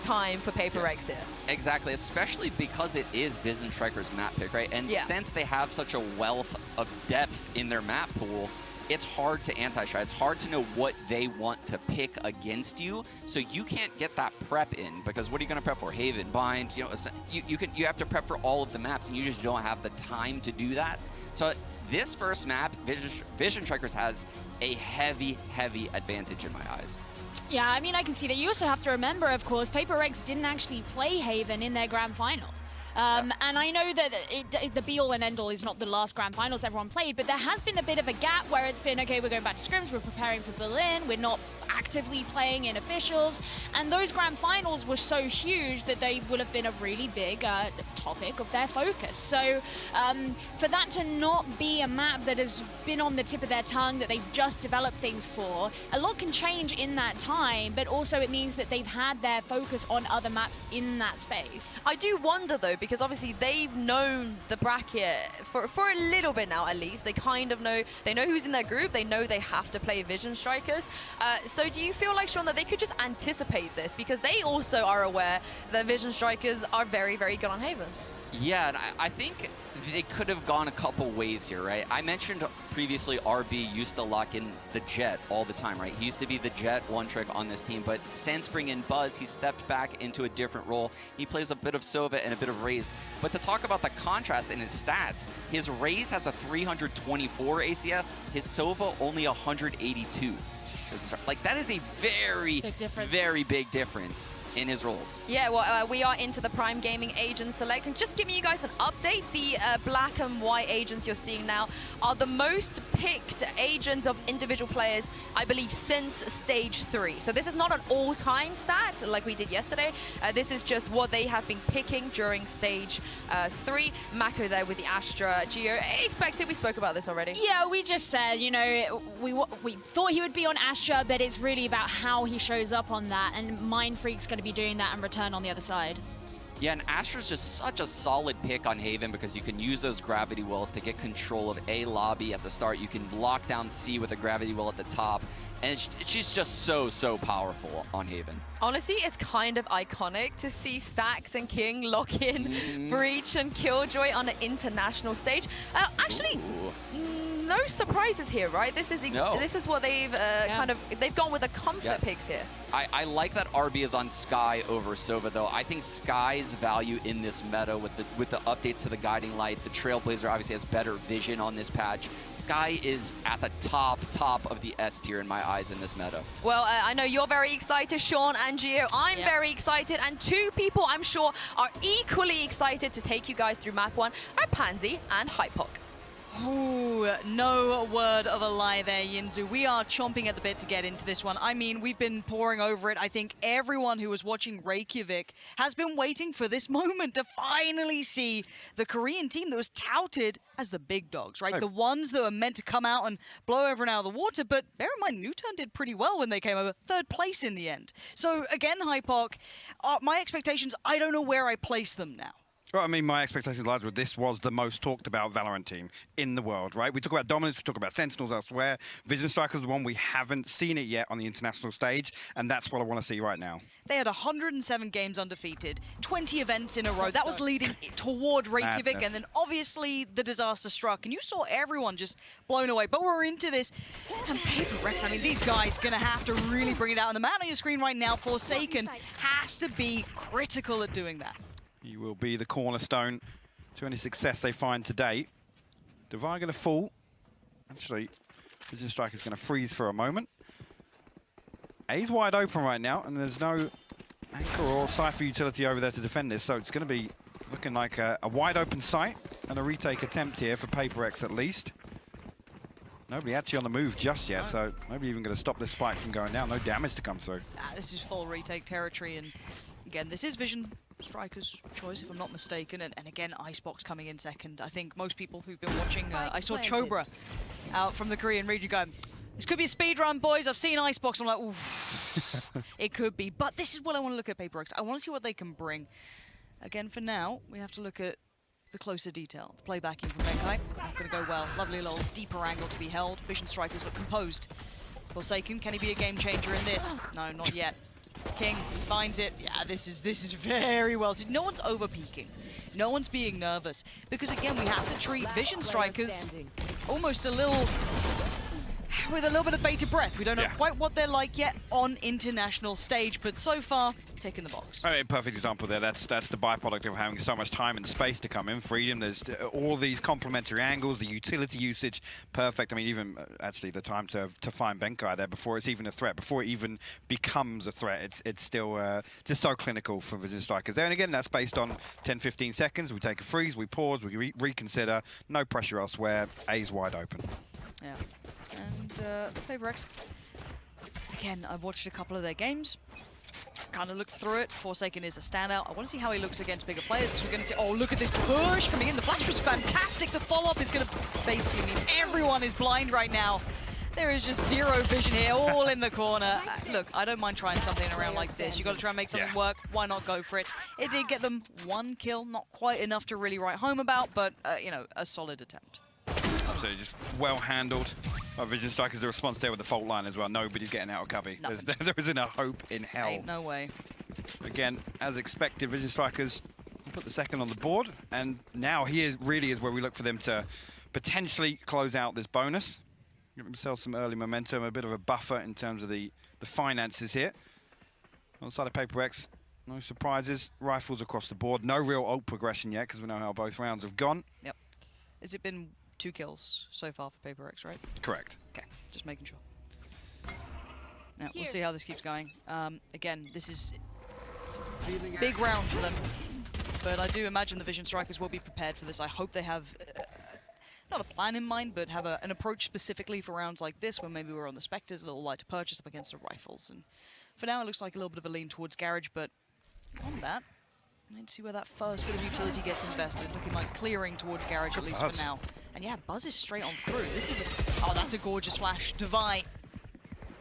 time for Paper Rex here. Exactly, especially because it is Vision Striker's map pick, right? And since they have such a wealth of depth in their map pool, it's hard to anti-shy. It's hard to know what they want to pick against you, so you can't get that prep in, because what are you going to prep for? Haven, Bind, you know, you have to prep for all of the maps, and you just don't have the time to do that. So this first map, Vision Strikers has a heavy advantage in my eyes. Yeah, I mean, I can see that. You also have to remember, of course, Paper Rex didn't actually play Haven in their grand final. And I know that the be-all and end-all is not the last grand finals everyone played, but there has been a bit of a gap where it's been, okay, we're going back to scrims, we're preparing for Berlin, we're not actively playing in officials, and those grand finals were so huge that they will have been a really big topic of their focus. So for that to not be a map that has been on the tip of their tongue, that they've just developed things for, a lot can change in that time, but also it means that they've had their focus on other maps in that space. I do wonder though, because obviously they've known the bracket for a little bit now, at least. They kind of know, they know who's in their group, they know they have to play Vision Strikers. So do you feel like, Sean, that they could just anticipate this? Because they also are aware that Vision Strikers are very good on Haven. Yeah, and I think they could have gone a couple ways here, right? I mentioned previously RB used to lock in the Jet all the time, right? He used to be the Jet one trick on this team, but since bringing in Buzz, he stepped back into a different role. He plays a bit of Sova and a bit of Raze. But to talk about the contrast in his stats, his Raze has a 324 ACS, his Sova only 182. Like, that is a very big difference in his roles. Yeah, well, we are into the Prime Gaming Agents Select, and just giving you guys an update, the black and white agents you're seeing now are the most picked agents of individual players, I believe, since Stage 3. So this is not an all-time stat like we did yesterday. This is just what they have been picking during Stage 3. Mako there with the Astra. Gio, expected, we spoke about this already. Yeah, we just said, you know, we thought he would be on Astra, but it's really about how he shows up on that, and Mind Freak's going to be doing that and return on the other side. Yeah, and Astra's just such a solid pick on Haven because you can use those gravity wells to get control of A lobby at the start. You can lock down C with a gravity well at the top, and she's just so powerful on Haven. Honestly, it's kind of iconic to see Stax and King lock in Breach and Killjoy on an international stage. Actually, no surprises here, right? This is this is what they've they've gone with the comfort picks here. I like that RB is on Sky over Sova, though. I think Sky's value in this meta with the updates to the Guiding Light, the Trailblazer obviously has better vision on this patch. Sky is at the top of the S tier in my eyes in this meta. Well, I know you're very excited, Sean and Gio. I'm very excited, and two people I'm sure are equally excited to take you guys through map 1 are Pansy and Hypok. Ooh, no word of a lie there, Yinzu. We are chomping at the bit to get into this one. I mean, we've been poring over it. I think everyone who was watching Reykjavik has been waiting for this moment to finally see the Korean team that was touted as the big dogs, right? The ones that were meant to come out and blow everyone out of the water. But bear in mind, Newton did pretty well when they came over. 3rd place in the end. So again, Hypok, my expectations, I don't know where I place them now. Well, I mean, my expectations lies with this was the most talked about Valorant team in the world, right? We talk about dominance, we talk about Sentinels elsewhere. Vision Strikers is the one we haven't seen it yet on the international stage, and that's what I want to see right now. They had 107 games undefeated, 20 events in a row. That was leading toward Reykjavik, Madness. and then obviously the disaster struck, and you saw everyone just blown away. But we're into this, and Paper Rex, I mean, these guys going to have to really bring it out. And the man on your screen right now, Forsaken, has to be critical at doing that. He will be the cornerstone to any success they find today. Divine going to fall. Actually, Vision Striker's going to freeze for a moment. A's wide open right now, and there's no anchor or Cypher utility over there to defend this, so it's going to be looking like a wide open site and a retake attempt here for Paper X at least. Nobody actually on the move just yet, so nobody even going to stop this spike from going down. No damage to come through. This is full retake territory, and again, this is Vision Striker's choice, if I'm not mistaken, and again, Icebox coming in second. I think most people who've been watching, I saw Chobra out from the Korean region going, this could be a speed run, boys. I've seen Icebox. I'm like, oof, it could be. But this is what I want to look at Paper X. I want to see what they can bring. Again, for now, we have to look at the closer detail. The playbacking from Benkai, not going to go well. Lovely little deeper angle to be held. Vision Strikers look composed. Forsaken, can he be a game changer in this? No, not yet. King finds it. Yeah, this is very well. So no one's over peaking. No one's being nervous. Because again, we have to treat Vision Strikers almost with a little bit of bated breath. We don't know quite what they're like yet on international stage, but so far, ticking the box. I mean, perfect example there. That's the byproduct of having so much time and space to come in. Freedom, there's all these complementary angles, the utility usage, perfect. I mean, even actually the time to find Benkai there before it's even a threat, before it even becomes a threat, it's still just so clinical for Vision Strikers there. And again, that's based on 10, 15 seconds. We take a freeze, we pause, we reconsider. No pressure elsewhere. A's wide open. Yeah. And Paper X, again, I've watched a couple of their games, kind of looked through it. Forsaken is a standout. I want to see how he looks against bigger players, because we're going to see, oh, look at this push coming in. The flash was fantastic. The follow-up is going to basically mean everyone is blind right now. There is just zero vision here, all in the corner. Look, I don't mind trying something around like this. You've got to try and make something work. Why not go for it? It did get them one kill, not quite enough to really write home about, but, you know, a solid attempt. Absolutely, just well handled. Vision Strikers, the response there with the fault line as well. Nobody's getting out of cubby. There isn't a hope in hell. Ain't no way. Again, as expected, Vision Strikers put the second on the board, and now here really is where we look for them to potentially close out this bonus. Give themselves some early momentum, a bit of a buffer in terms of the finances here. On the side of Paper X, no surprises. Rifles across the board. No real ult progression yet, because we know how both rounds have gone. Yep. Has it been 2 kills so far for Paper X, right? Correct. Okay, just making sure. Now, we'll see how this keeps going. Again, this is a big round for them, but I do imagine the Vision Strikers will be prepared for this. I hope they have, not a plan in mind, but have an approach specifically for rounds like this, where maybe we're on the Spectres, a little light to purchase up against the Rifles. And for now, it looks like a little bit of a lean towards Garage, but on that, let's see where that first bit of utility gets invested. Looking like clearing towards Garage, at least for now. And yeah, Buzz is straight on through. This is oh, that's a gorgeous flash. Divine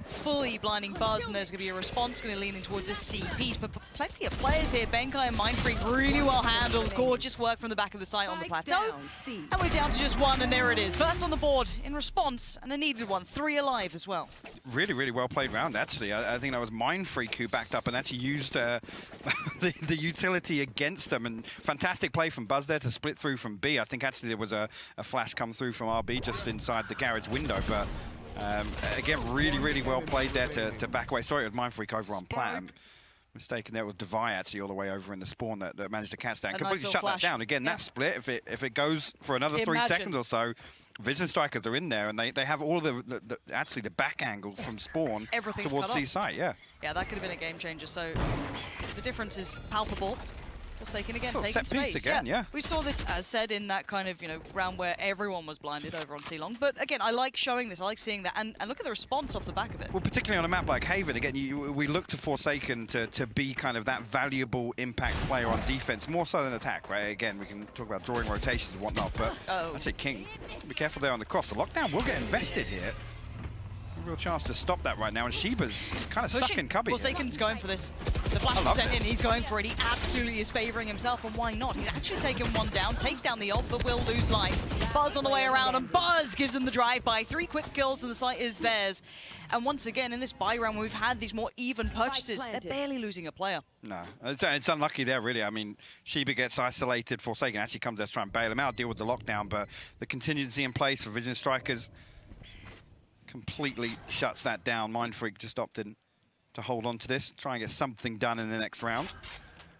fully blinding Buzz, and there's going to be a response going to lean in towards this C piece. But plenty of players here. Benkai and Mindfreak really well handled. Gorgeous work from the back of the site on the plateau. And we're down to just one, and there it is. First on the board in response, and a needed one. 3 alive as well. Really, really well played round, actually. I think that was Mindfreak who backed up and actually used the utility against them. And fantastic play from Buzz there to split through from B. I think actually there was a flash come through from RB just inside the Garage window. But again, really, really well played there to back away. Sorry, it was Mindfreak over on Platinum. Mistaken there with Devi actually all the way over in the spawn that managed to catch that and completely shut that down. Again, that split, if it goes for another 3 seconds or so, Vision Strikers are in there, and they have all the actually the back angles from spawn towards C site. Yeah, that could have been a game changer. So the difference is palpable. Forsaken again, taking space. Again, yeah. We saw this, as said, in that kind of, round where everyone was blinded over on C-Long. But again, I like showing this, I like seeing that, and look at the response off the back of it. Well, particularly on a map like Haven, again, we look to Forsaken to be kind of that valuable impact player on defense, more so than attack, right? Again, we can talk about drawing rotations and whatnot, but I say King, be careful there on the cross. The lockdown will get invested here. real chance to stop that right now, and Sheba's kind of stuck in cubby. Forsaken's going for this. The flash was sent in, he's going for it. He absolutely is favoring himself, and why not? He's actually taken one down, takes down the ult, but will lose life. Buzz on the way around, and Buzz gives them the drive-by. 3 quick kills, and the site is theirs. And once again, in this buy round, where we've had these more even purchases, they're barely losing a player. No, it's unlucky there, really. I mean, Sheba gets isolated. Forsaken actually comes there to try and bail him out, deal with the lockdown, but the contingency in place for Vision Strikers completely shuts that down. Mindfreak just opted to hold on to this, try and get something done in the next round.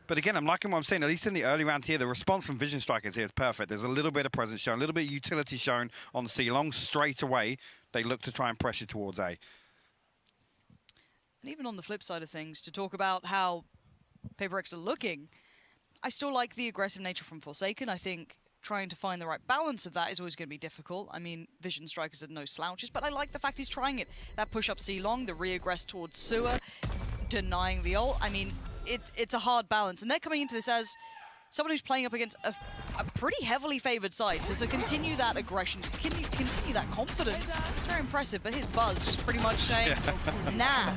But again, I'm liking what I'm saying, at least in the early round here, the response from Vision Strikers here is perfect. There's a little bit of presence shown, a little bit of utility shown on C long. Straight away, they look to try and pressure towards A. And even on the flip side of things, to talk about how PaperX are looking, I still like the aggressive nature from Forsaken. I think trying to find the right balance of that is always going to be difficult. I mean, Vision Strikers are no slouches, but I like the fact he's trying it. That push up C long, the re-aggress towards sewer, denying the ult. I mean, it's a hard balance. And they're coming into this as someone who's playing up against a pretty heavily favored side. So continue that aggression, continue that confidence. It's very impressive, but his Buzz just pretty much saying, nah.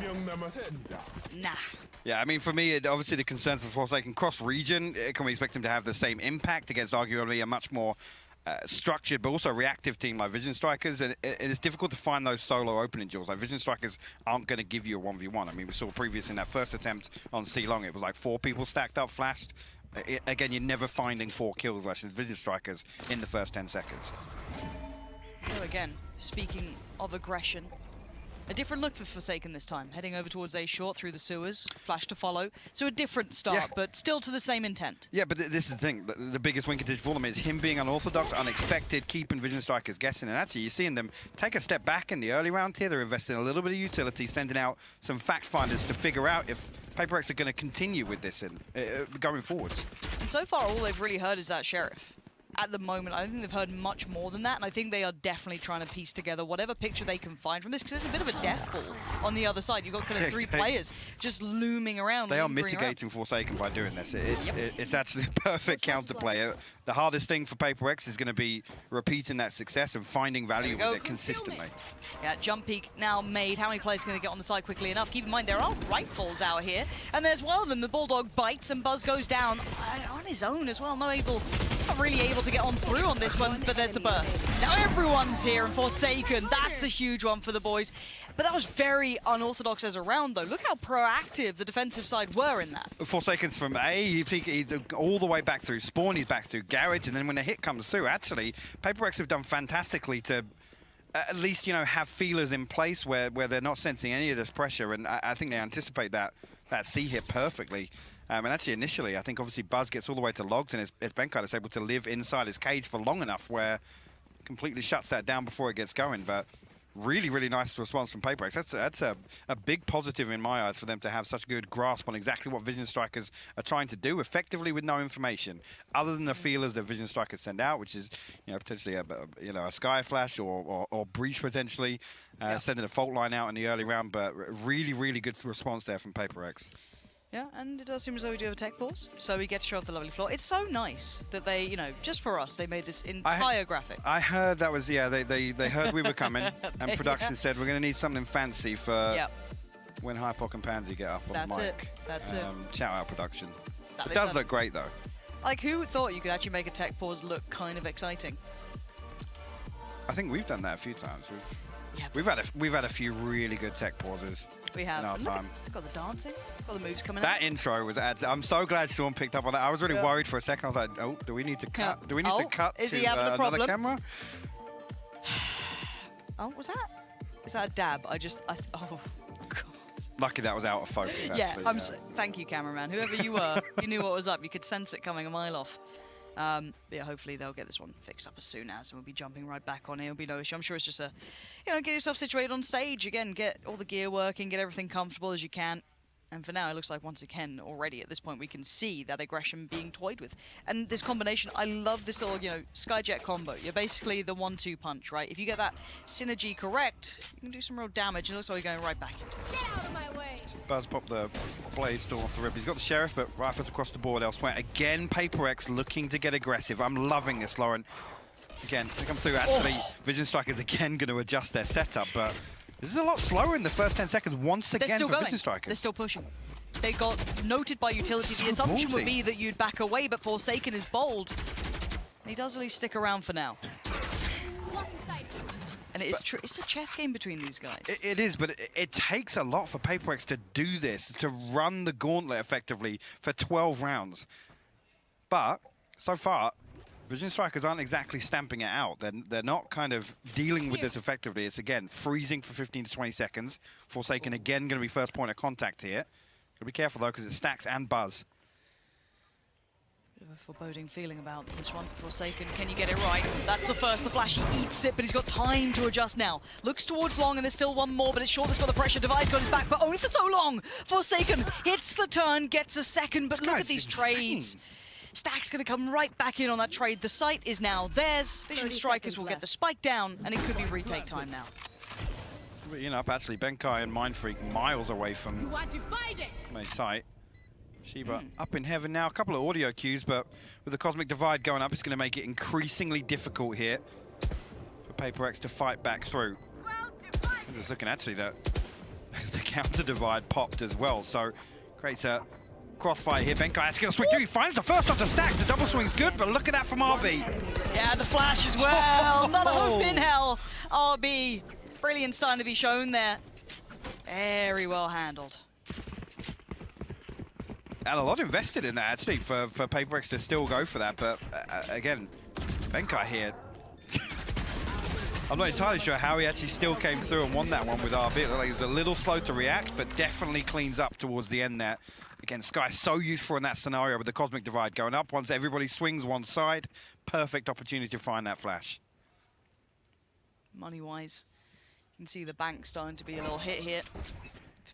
Yeah, I mean, for me, obviously the concerns of Forsaken cross-region, can we expect him to have the same impact against arguably a much more structured but also reactive team like Vision Strikers? And it's difficult to find those solo opening duels. Like, Vision Strikers aren't going to give you a 1v1. I mean, we saw previous in that first attempt on C long, it was like 4 people stacked up, flashed. Again, you're never finding 4 kills versus Vision Strikers in the first 10 seconds. So again, speaking of aggression, a different look for Forsaken this time, heading over towards A short through the sewers, flash to follow. So a different start, but still to the same intent. Yeah, but this is the thing. The biggest win condition for them is him being unorthodox, unexpected, keeping Vision Strikers guessing. And actually, you're seeing them take a step back in the early round here. They're investing a little bit of utility, sending out some fact finders to figure out if PaperX are going to continue with this going forwards. And so far, all they've really heard is that Sheriff. At the moment, I don't think they've heard much more than that, and I think they are definitely trying to piece together whatever picture they can find from this, because there's a bit of a death ball on the other side. You've got kind of 3 players just looming around. They are mitigating Forsaken by doing this. It's actually a perfect counterplay. The hardest thing for PaperX is going to be repeating that success and finding value with it consistently. Yeah, jump peek now made. How many players can they get on the side quickly enough? Keep in mind, there are rifles out here, and there's one of them. The Bulldog bites, and Buzz goes down on his own as well. Not really able to get on through on this one, but there's the burst. Now everyone's here, and Forsaken, that's a huge one for the boys. But that was very unorthodox as a round, though. Look how proactive the defensive side were in that. Forsaken's from A, he's all the way back through Spawn, he's back through Garage, and then when the hit comes through, actually, PaperX have done fantastically to at least, you know, have feelers in place where they're not sensing any of this pressure, and I think they anticipate that C hit perfectly. And actually, initially, I think obviously Buzz gets all the way to logs, and it's Benkai that's able to live inside his cage for long enough where completely shuts that down before it gets going. But really, really nice response from PaperX. That's a big positive in my eyes for them to have such good grasp on exactly what Vision Strikers are trying to do effectively with no information, other than the feelers that Vision Strikers send out, which is, you know, potentially a Sky Flash or Breach potentially, sending a fault line out in the early round. But really, really good response there from PaperX. Yeah, and it does seem as though we do have a tech pause, so we get to show off the lovely floor. It's so nice that they, you know, just for us, they made this entire graphic. I heard that was, yeah, they heard we were coming, and production said we're going to need something fancy for when Hypoc and Pansy get up on the mic. That's it. Shout out production. It does look great, though. Like, who thought you could actually make a tech pause look kind of exciting? I think we've done that a few times. We've had a few really good tech pauses. We have. In our time. Got the dancing, got the moves coming. That intro was. I'm so glad Sean picked up on it. I was really worried for a second. I was like, oh, do we need to cut? Do we need to cut is to he having a another problem? camera? Oh, was that? Is that a dab? Oh God. Lucky that was out of focus. Actually. Yeah. Thank you, cameraman. Whoever you were, you knew what was up. You could sense it coming a mile off. But yeah, hopefully they'll get this one fixed up as soon as, and we'll be jumping right back on it. It'll be no issue. I'm sure it's just get yourself situated on stage again, get all the gear working, get everything comfortable as you can. And for now, it looks like once again, already at this point, we can see that aggression being toyed with. And this combination, I love this little, Skyjet combo. You're basically the 1-2 punch, right? If you get that synergy correct, you can do some real damage. And it looks like we're going right back into this. Get out of my way. Buzz popped the blade storm off the rib. He's got the Sheriff, but rifles across the board elsewhere. Again, PaperX looking to get aggressive. I'm loving this, Lauren. Again, they come through. Actually, Vision Strikers again going to adjust their setup, but This is a lot slower in the first 10 seconds once again for Vision Strikers. They're still pushing. They got noted by utility. The assumption would be that you'd back away, but Forsaken is bold. He does at least stick around for now. And it's true. It's a chess game between these guys. It is, but it takes a lot for PaperX to do this, to run the gauntlet effectively for 12 rounds. But so far, Vision Strikers aren't exactly stamping it out. They're not kind of dealing with this effectively. It's, again, freezing for 15 to 20 seconds. Forsaken, again, going to be first point of contact here. Got to be careful, though, because it's Stacks and Buzz. Bit of a foreboding feeling about this one. Forsaken, can you get it right? That's the first. The Flash, he eats it, but he's got time to adjust now. Looks towards Long, and there's still one more, but it's short. That's got the pressure. Device got his back, but only for so long. Forsaken hits the turn, gets a second, but look at these trades. Stack's going to come right back in on that trade. The site is now theirs. Vision Strikers will get the spike down, and it could be retake time now. You know, actually, Benkai and Mindfreak miles away from my site. Shiba up in heaven now. A couple of audio cues, but with the Cosmic Divide going up, it's going to make it increasingly difficult here for PaperX to fight back through. I'm just looking, actually, that the counter divide popped as well, so creates a crossfire here. Benkai actually going to swing through. He finds the first off the stack. The double swing's good, but look at that from RB. Yeah, the Flash as well. Not a hope in hell. RB, brilliant sign to be shown there. Very well handled. And a lot invested in that, actually, for PaperX to still go for that. But again, Benkai here, I'm not entirely sure how he actually still came through and won that one with RB. It looked like he was a little slow to react, but definitely cleans up towards the end there. Again, Sky so useful in that scenario with the Cosmic Divide going up. Once everybody swings one side, perfect opportunity to find that Flash. Money-wise, you can see the bank starting to be a little hit here.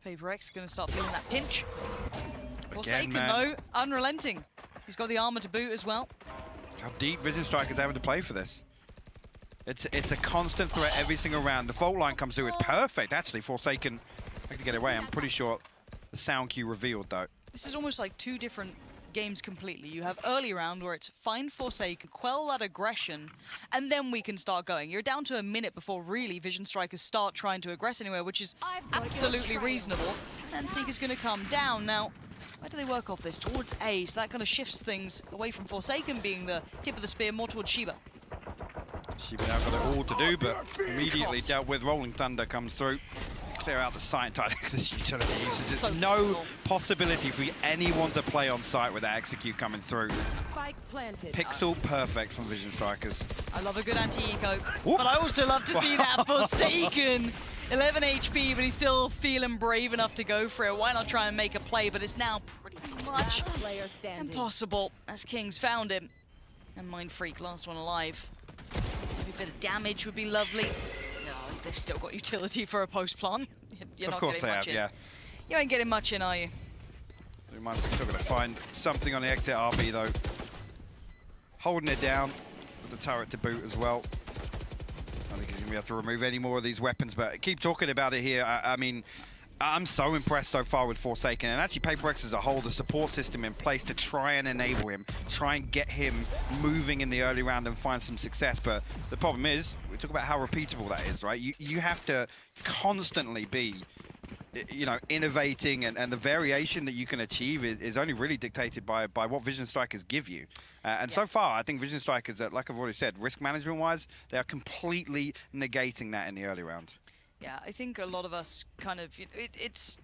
PaperX is going to start feeling that pinch. Forsaken, though, unrelenting. He's got the armor to boot as well. How deep Vision Strikers having to play for this. It's a constant threat every single round. The fault line comes through. It's perfect, actually. Forsaken to get away. I'm pretty sure the sound cue revealed, though. This is almost like two different games completely. You have early round where it's find Forsaken, quell that aggression, and then we can start going. You're down to a minute before really Vision Strikers start trying to aggress anywhere, which is absolutely reasonable. And Seeker's going to come down. Now, where do they work off this? Towards A, so that kind of shifts things away from Forsaken being the tip of the spear, more towards Shiba. Shiba now got it all to do, but immediately dealt with. Rolling Thunder comes through. Clear out the site entirely because this utility usage. There's no possibility for anyone to play on site with that execute coming through. Pixel perfect from Vision Strikers. I love a good anti-eco, but I also love to see that Forsaken. 11 HP, but he's still feeling brave enough to go for it. Why not try and make a play? But it's now pretty much impossible as Kings found him. And Mindfreak, last one alive. Maybe a bit of damage would be lovely. No, they've still got utility for a post-plant. You're not getting much in. Yeah. You ain't getting much in, are you? Mindfreak's still going to find something on the exit RB, though. Holding it down with the turret to boot as well. I think he's going to be able to remove any more of these weapons, but keep talking about it here. I mean, I'm so impressed so far with Forsaken, and actually PaperX as a whole, the support system in place to try and enable him, try and get him moving in the early round and find some success. But the problem is, we talk about how repeatable that is, right? You have to constantly be, you know, innovating, and the variation that you can achieve is only really dictated by what Vision Strikers give you. And so far, I think Vision Strikers, like I've already said, risk management-wise, they are completely negating that in the early round. Yeah, I think a lot of us kind of, it's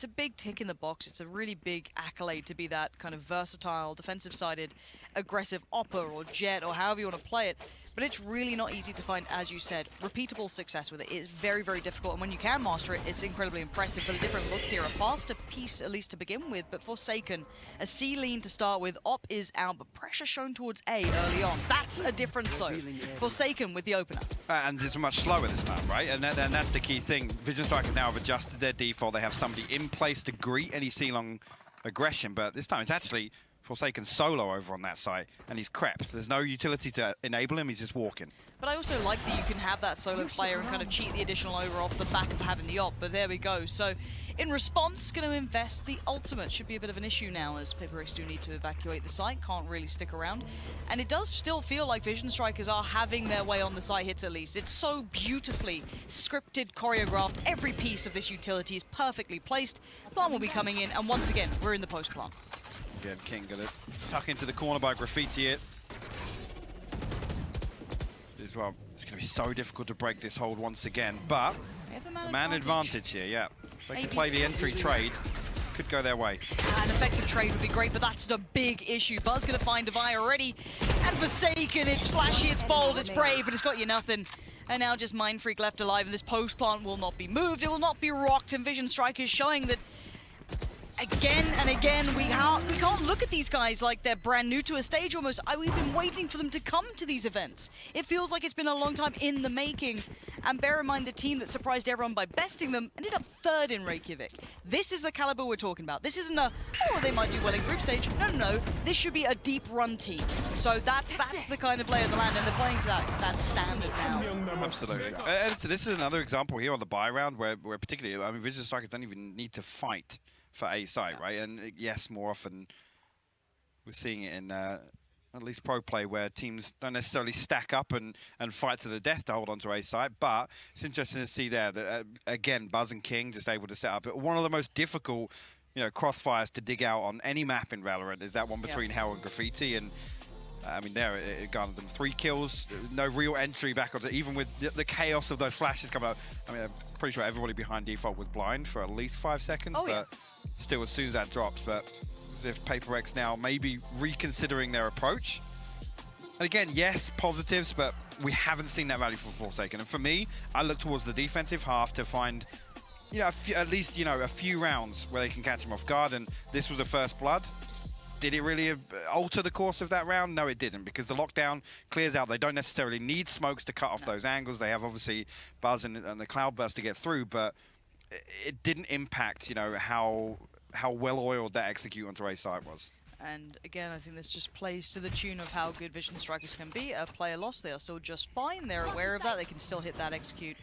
a big tick in the box. It's a really big accolade to be that kind of versatile, defensive-sided, aggressive Opper or Jet or however you want to play it. But it's really not easy to find, as you said, repeatable success with it. It's very, very difficult. And when you can master it, it's incredibly impressive. But a different look here, a faster piece at least to begin with. But Forsaken, a C lean to start with. Op is out, but pressure shown towards A early on. That's a difference though. Forsaken with the opener. And it's much slower this time, right? And that's the key thing. Vision Strikers now have adjusted their default. They have somebody in place to greet any C-long aggression, but this time it's actually Forsaken solo over on that site, and he's crept. There's no utility to enable him, he's just walking. But I also like that you can have that solo player and kind of cheat the additional over off the back of having the op, but there we go. So in response, going to invest the ultimate. Should be a bit of an issue now as PaperX do need to evacuate the site, can't really stick around. And it does still feel like Vision Strikers are having their way on the site hits at least. It's so beautifully scripted, choreographed. Every piece of this utility is perfectly placed. Plant will be coming in, and once again, we're in the post-plant. Again, King gonna tuck into the corner by Graffiti it. As well, it's gonna be so difficult to break this hold once again, but the man advantage here, yeah. They can play the entry trade, could go their way. An effective trade would be great, but that's the big issue. Buzz gonna find Devi already, and Forsaken, it's flashy, it's bold, it's brave, but it's got you nothing. And now just Mind Freak left alive, and this post plant will not be moved, it will not be rocked, and Vision Strikers showing that again and again, we can't look at these guys like they're brand new to a stage almost. We've been waiting for them to come to these events. It feels like it's been a long time in the making. And bear in mind the team that surprised everyone by besting them ended up third in Reykjavik. This is the caliber we're talking about. This isn't a, oh, they might do well in group stage. No, no, no. This should be a deep run team. So that's the kind of lay of the land, and they're playing to that standard now. Absolutely. This is another example here on the buy round where particularly, I mean, Vision Strikers don't even need to fight for A site, right? And yes, more often we're seeing it in at least pro play where teams don't necessarily stack up and fight to the death to hold on to A site, but it's interesting to see there that again, Buzz and King just able to set up one of the most difficult, you know, crossfires to dig out on any map in Valorant is that one between Hell and Graffiti, and I mean, there it garnered them 3 kills, no real entry back on even with the chaos of those flashes coming up. I mean, I'm pretty sure everybody behind default was blind for at least 5 seconds, but still, as soon as that dropped, but as if PaperX now maybe reconsidering their approach. And again, yes, positives, but we haven't seen that value from Forsaken. And for me, I look towards the defensive half to find, you know, at least, you know, a few rounds where they can catch him off guard. And this was a first blood. Did it really alter the course of that round? No, it didn't, because the lockdown clears out. They don't necessarily need smokes to cut off those angles. They have obviously Buzz and the Cloudburst to get through, but it didn't impact, you know, how well oiled that execute onto A side was. And again, I think this just plays to the tune of how good Vision Strikers can be. A player lost, they are still just fine. They're aware of that. They can still hit that execute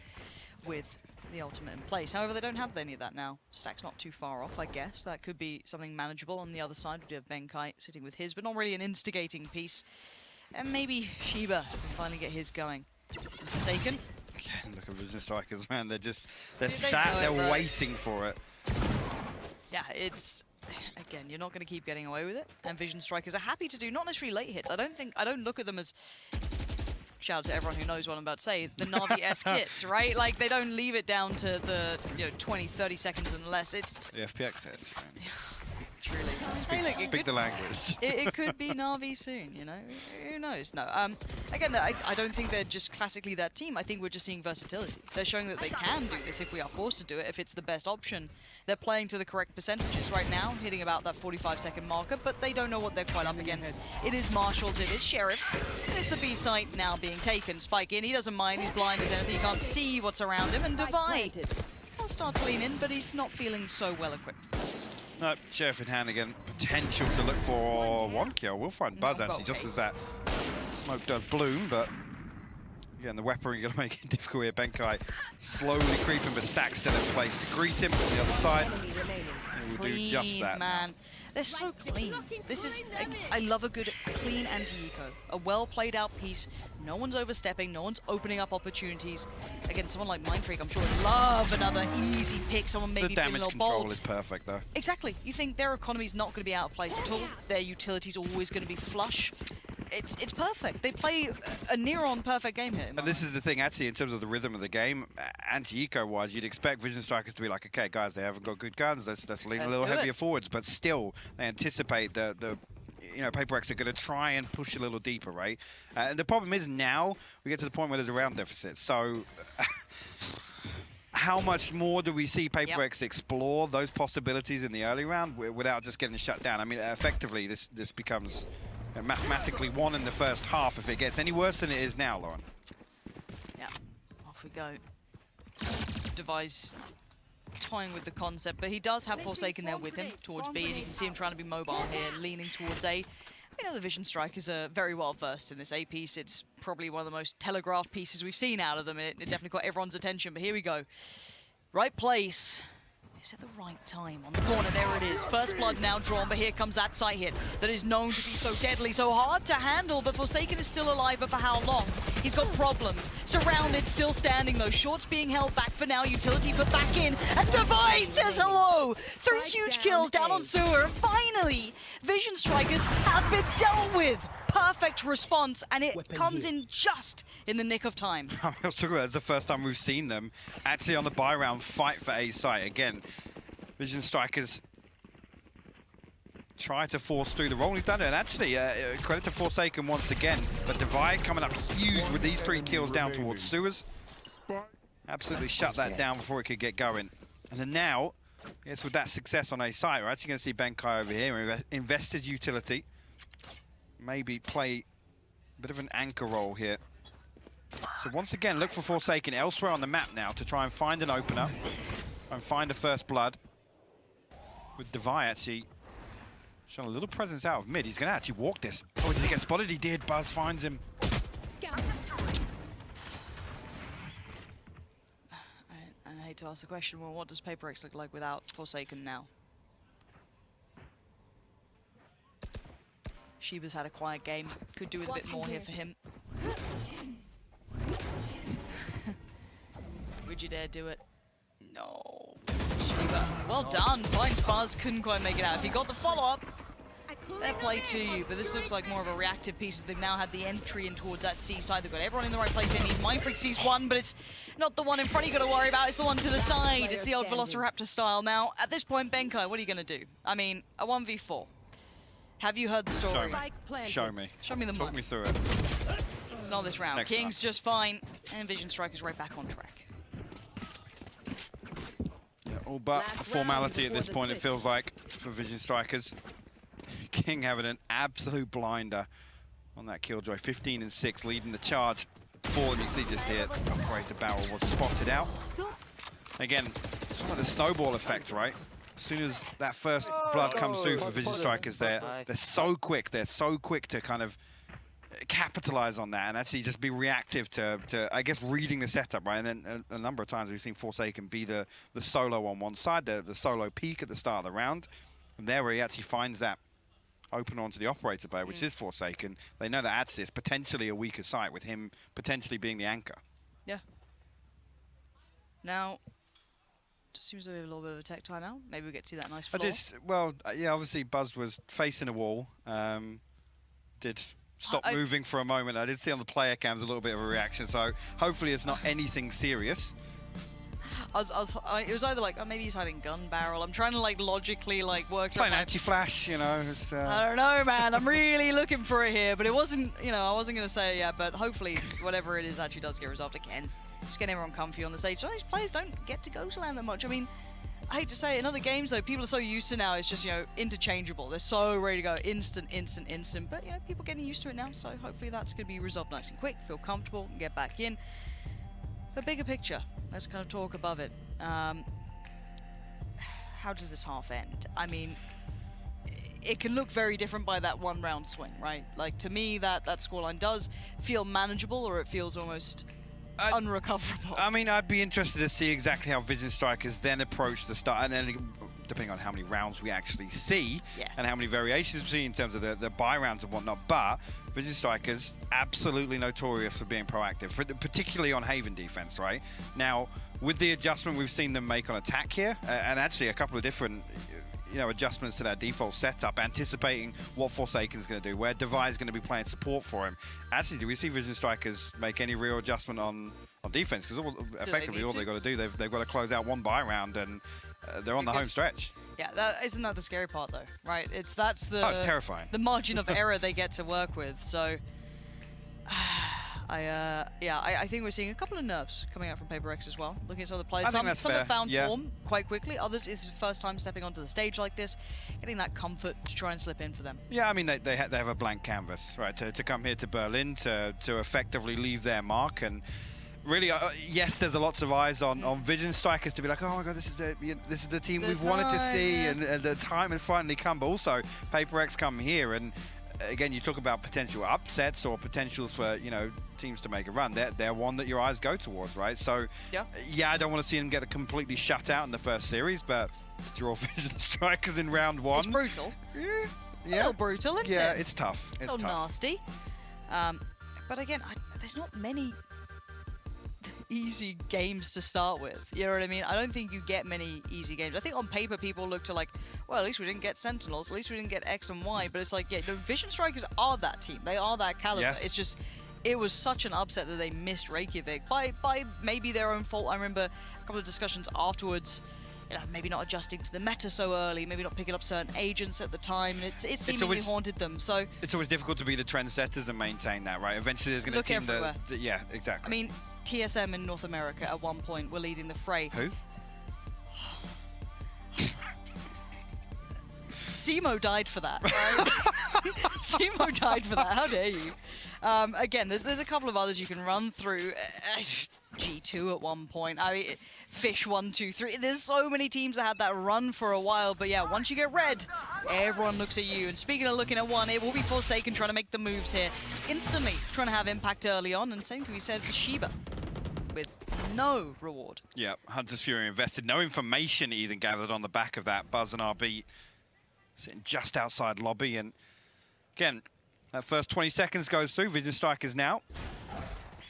with the ultimate in place. However, they don't have any of that now. Stack's not too far off, I guess. That could be something manageable. On the other side, we do have Benkai sitting with his, but not really an instigating piece. And maybe Shiba can finally get his going. Forsaken. Again, look at Vision Strikers, man. They're sat there waiting for it. Yeah, it's, again, you're not going to keep getting away with it. And Vision Strikers are happy to do not necessarily late hits. I don't look at them as, shout out to everyone who knows what I'm about to say, the Na'Vi-esque hits, right? Like, they don't leave it down to the 20, 30 seconds and less. It's the FPX hits. Truly. Speak the language. It could be Na'Vi soon, you know? Who knows? No. Again, I don't think they're just classically that team. I think we're just seeing versatility. They're showing that they can do this if we are forced to do it, if it's the best option. They're playing to the correct percentages right now, hitting about that 45-second marker, but they don't know what they're quite up against. It is Marshals, it is Sheriffs, and it's the B site now being taken. Spike in, he doesn't mind, he's blind as anything, he can't see what's around him, and Divide will start to lean in, but he's not feeling so well equipped for this. No, Sheriff in hand again. Potential to look for one kill. We'll find Buzz actually, just as that smoke does bloom, but again, the weaponry going to make it difficult here. Benkai slowly creeping, but Stack still in place to greet him from the other side. And we'll do just that. Man. They're so clean. This is, I love a good clean anti-eco. A well played out piece. No one's overstepping, no one's opening up opportunities. Again, someone like Mind Freak, I'm sure would love another easy pick. Someone maybe the damage a little control bold. is perfect though. Exactly. You think their economy's not going to be out of place at all. Their utility's always going to be flush. It's perfect. They play a near-on perfect game here. And this is the thing, actually, in terms of the rhythm of the game, anti-eco-wise, you'd expect Vision Strikers to be like, okay, guys, they haven't got good guns, let's lean a little heavier forwards, but still, they anticipate the you know, PaperX are going to try and push a little deeper, right? And the problem is now, we get to the point where there's a round deficit, so how much more do we see PaperX explore those possibilities in the early round without just getting shut down? I mean, effectively, this becomes mathematically won in the first half if it gets any worse than it is now, Lauren. Yeah, off we go. Device toying with the concept, but he does have Forsaken there with him towards B, and you can see him trying to be mobile here, leaning towards A. You know, the Vision Strikers are very well versed in this A piece. It's probably one of the most telegraphed pieces we've seen out of them. It definitely got everyone's attention, but here we go. Right place. Is it the right time? On the corner, there it is. First blood now drawn, but here comes that sight hit that is known to be so deadly, so hard to handle, but Forsaken is still alive, but for how long? He's got problems. Surrounded, still standing though. Shorts being held back for now. Utility put back in, and Device says hello! 3 huge kills down on Sewer. Finally, Vision Strikers have been dealt with. Perfect response, and it comes in just in the nick of time. I was talking about it's the first time we've seen them actually on the buy round fight for A site. Again, Vision Strikers try to force through the role. He's done it, and actually, credit to Forsaken once again. But Divide coming up huge with these 3 kills down towards Sewers. Absolutely shut that down before it could get going. And then now, yes, with that success on A site, we're actually going to see Benkai over here invest his utility. Maybe play a bit of an anchor role here. So once again, look for Forsaken elsewhere on the map now to try and find an opener and find a first blood. With Devi actually showing a little presence out of mid. He's going to actually walk this. Oh, did he get spotted? He did. Buzz finds him. I hate to ask the question, well, what does Paper X look like without Forsaken now? Shiba's had a quiet game. Could do with a bit more here for him. Would you dare do it? No. Shiba, well done. Finds Buzz, couldn't quite make it out. If he got the follow-up, fair play to you. But this looks like more of a reactive piece. They've now had the entry in towards that C side. They've got everyone in the right place they need. Mindfreak sees one, but it's not the one in front you got to worry about. It's the one to the side. It's the old Velociraptor style. Now, at this point, Benkai, what are you going to do? I mean, a 1v4. Have you heard the story? Show me. Show me the money. Talk me through it. It's not this round. King's just fine, and Vision Strikers right back on track. Yeah, all but formality at this point, it feels like, for Vision Strikers. King having an absolute blinder on that Killjoy. 15 and 6, leading the charge for them. You see just here, Operator Barrel was spotted out. Again, it's sort of the snowball effect, right? As soon as that first blood comes through for Vision Strikers, they're so quick. They're so quick to kind of capitalize on that and actually just be reactive to I guess, reading the setup, right? And then a number of times we've seen Forsaken be the solo on one side, the solo peak at the start of the round. And there where he actually finds that open onto the operator bay, which is Forsaken. They know that actually it's potentially a weaker site with him potentially being the anchor. Yeah. Now, just seems to be a little bit of a tech timeout. Maybe we get to see that nice floor. Well, yeah, obviously Buzz was facing a wall. Did stop moving for a moment. I did see on the player cams a little bit of a reaction, so hopefully it's not anything serious. It was either like, oh, maybe he's hiding gun barrel. I'm trying to like logically like work. Playing anti-flash, you know. I don't know, man. I'm really looking for it here, but it wasn't. You know, I wasn't gonna say it yet, but hopefully whatever it is actually does get resolved again. Just getting everyone comfy on the stage. Some of these players don't get to go to land that much. I mean, I hate to say it, in other games though, people are so used to now, it's just, you know, interchangeable. They're so ready to go, instant. But, you know, people getting used to it now, so hopefully that's going to be resolved nice and quick, feel comfortable, and get back in. But bigger picture, let's kind of talk above it. How does this half end? I mean, it can look very different by that one round swing, right? Like, to me, that scoreline does feel manageable, or it feels almost unrecoverable. I mean, I'd be interested to see exactly how Vision Strikers then approach the start, and then depending on how many rounds we actually see, and how many variations we see in terms of the buy rounds and whatnot. But Vision Strikers, absolutely notorious for being proactive, particularly on Haven defense, right? Now, with the adjustment we've seen them make on attack here, and actually a couple of different adjustments to their default setup, anticipating what Forsaken's going to do, where Devi's going to be playing support for him. Actually, do we see Vision Strikers make any real adjustment on defense? Because effectively all they've got to do, they've got to close out one buy round, and they're on the home stretch. Yeah, isn't that the scary part though, right? It's terrifying. The margin of error they get to work with. So, I think we're seeing a couple of nerves coming out from Paper X as well. Looking at some of the players, some have found form quite quickly. Others, it's the first time stepping onto the stage like this, getting that comfort to try and slip in for them. Yeah, I mean they have a blank canvas, right? To come here to Berlin to effectively leave their mark, and really, yes, there's a lots of eyes on Vision Strikers to be like, oh my god, this is the team we've wanted to see, and the time has finally come. But also, Paper X come here, and again, you talk about potential upsets or potentials for teams to make a run. They're one that your eyes go towards, right? So yeah, I don't want to see them get completely shut out in the first series, but to draw Vision Strikers in round 1, it's brutal. Yeah, it's a little brutal, isn't it? Yeah, it's tough. It's a little tough. nasty. But again, there's not many easy games to start with. You know what I mean? I don't think you get many easy games. I think on paper people look to like, well, at least we didn't get Sentinels, at least we didn't get X and Y, but it's like, yeah, the Vision Strikers are that team. They are that caliber. Yeah. It's just, it was such an upset that they missed Reykjavik by maybe their own fault. I remember a couple of discussions afterwards, maybe not adjusting to the meta so early, maybe not picking up certain agents at the time, and it seemingly haunted them. So it's always difficult to be the trendsetters and maintain that, right? Eventually there's going to team that, yeah, exactly. I mean, TSM in North America at one point were leading the fray. Who? Simo died for that, right? Simo died for that, how dare you? Again, there's a couple of others you can run through. G2 at one point, I mean, Fish 1, 2, 3. There's so many teams that had that run for a while, but yeah, once you get red, everyone looks at you. And speaking of looking at one, it will be Forsaken trying to make the moves here. Instantly trying to have impact early on, and same can be said for Shiba, with no reward. Yeah, Hunter's Fury invested. No information even gathered on the back of that. Buzz and RB sitting just outside lobby, and again, that first 20 seconds goes through. Vision Strikers now.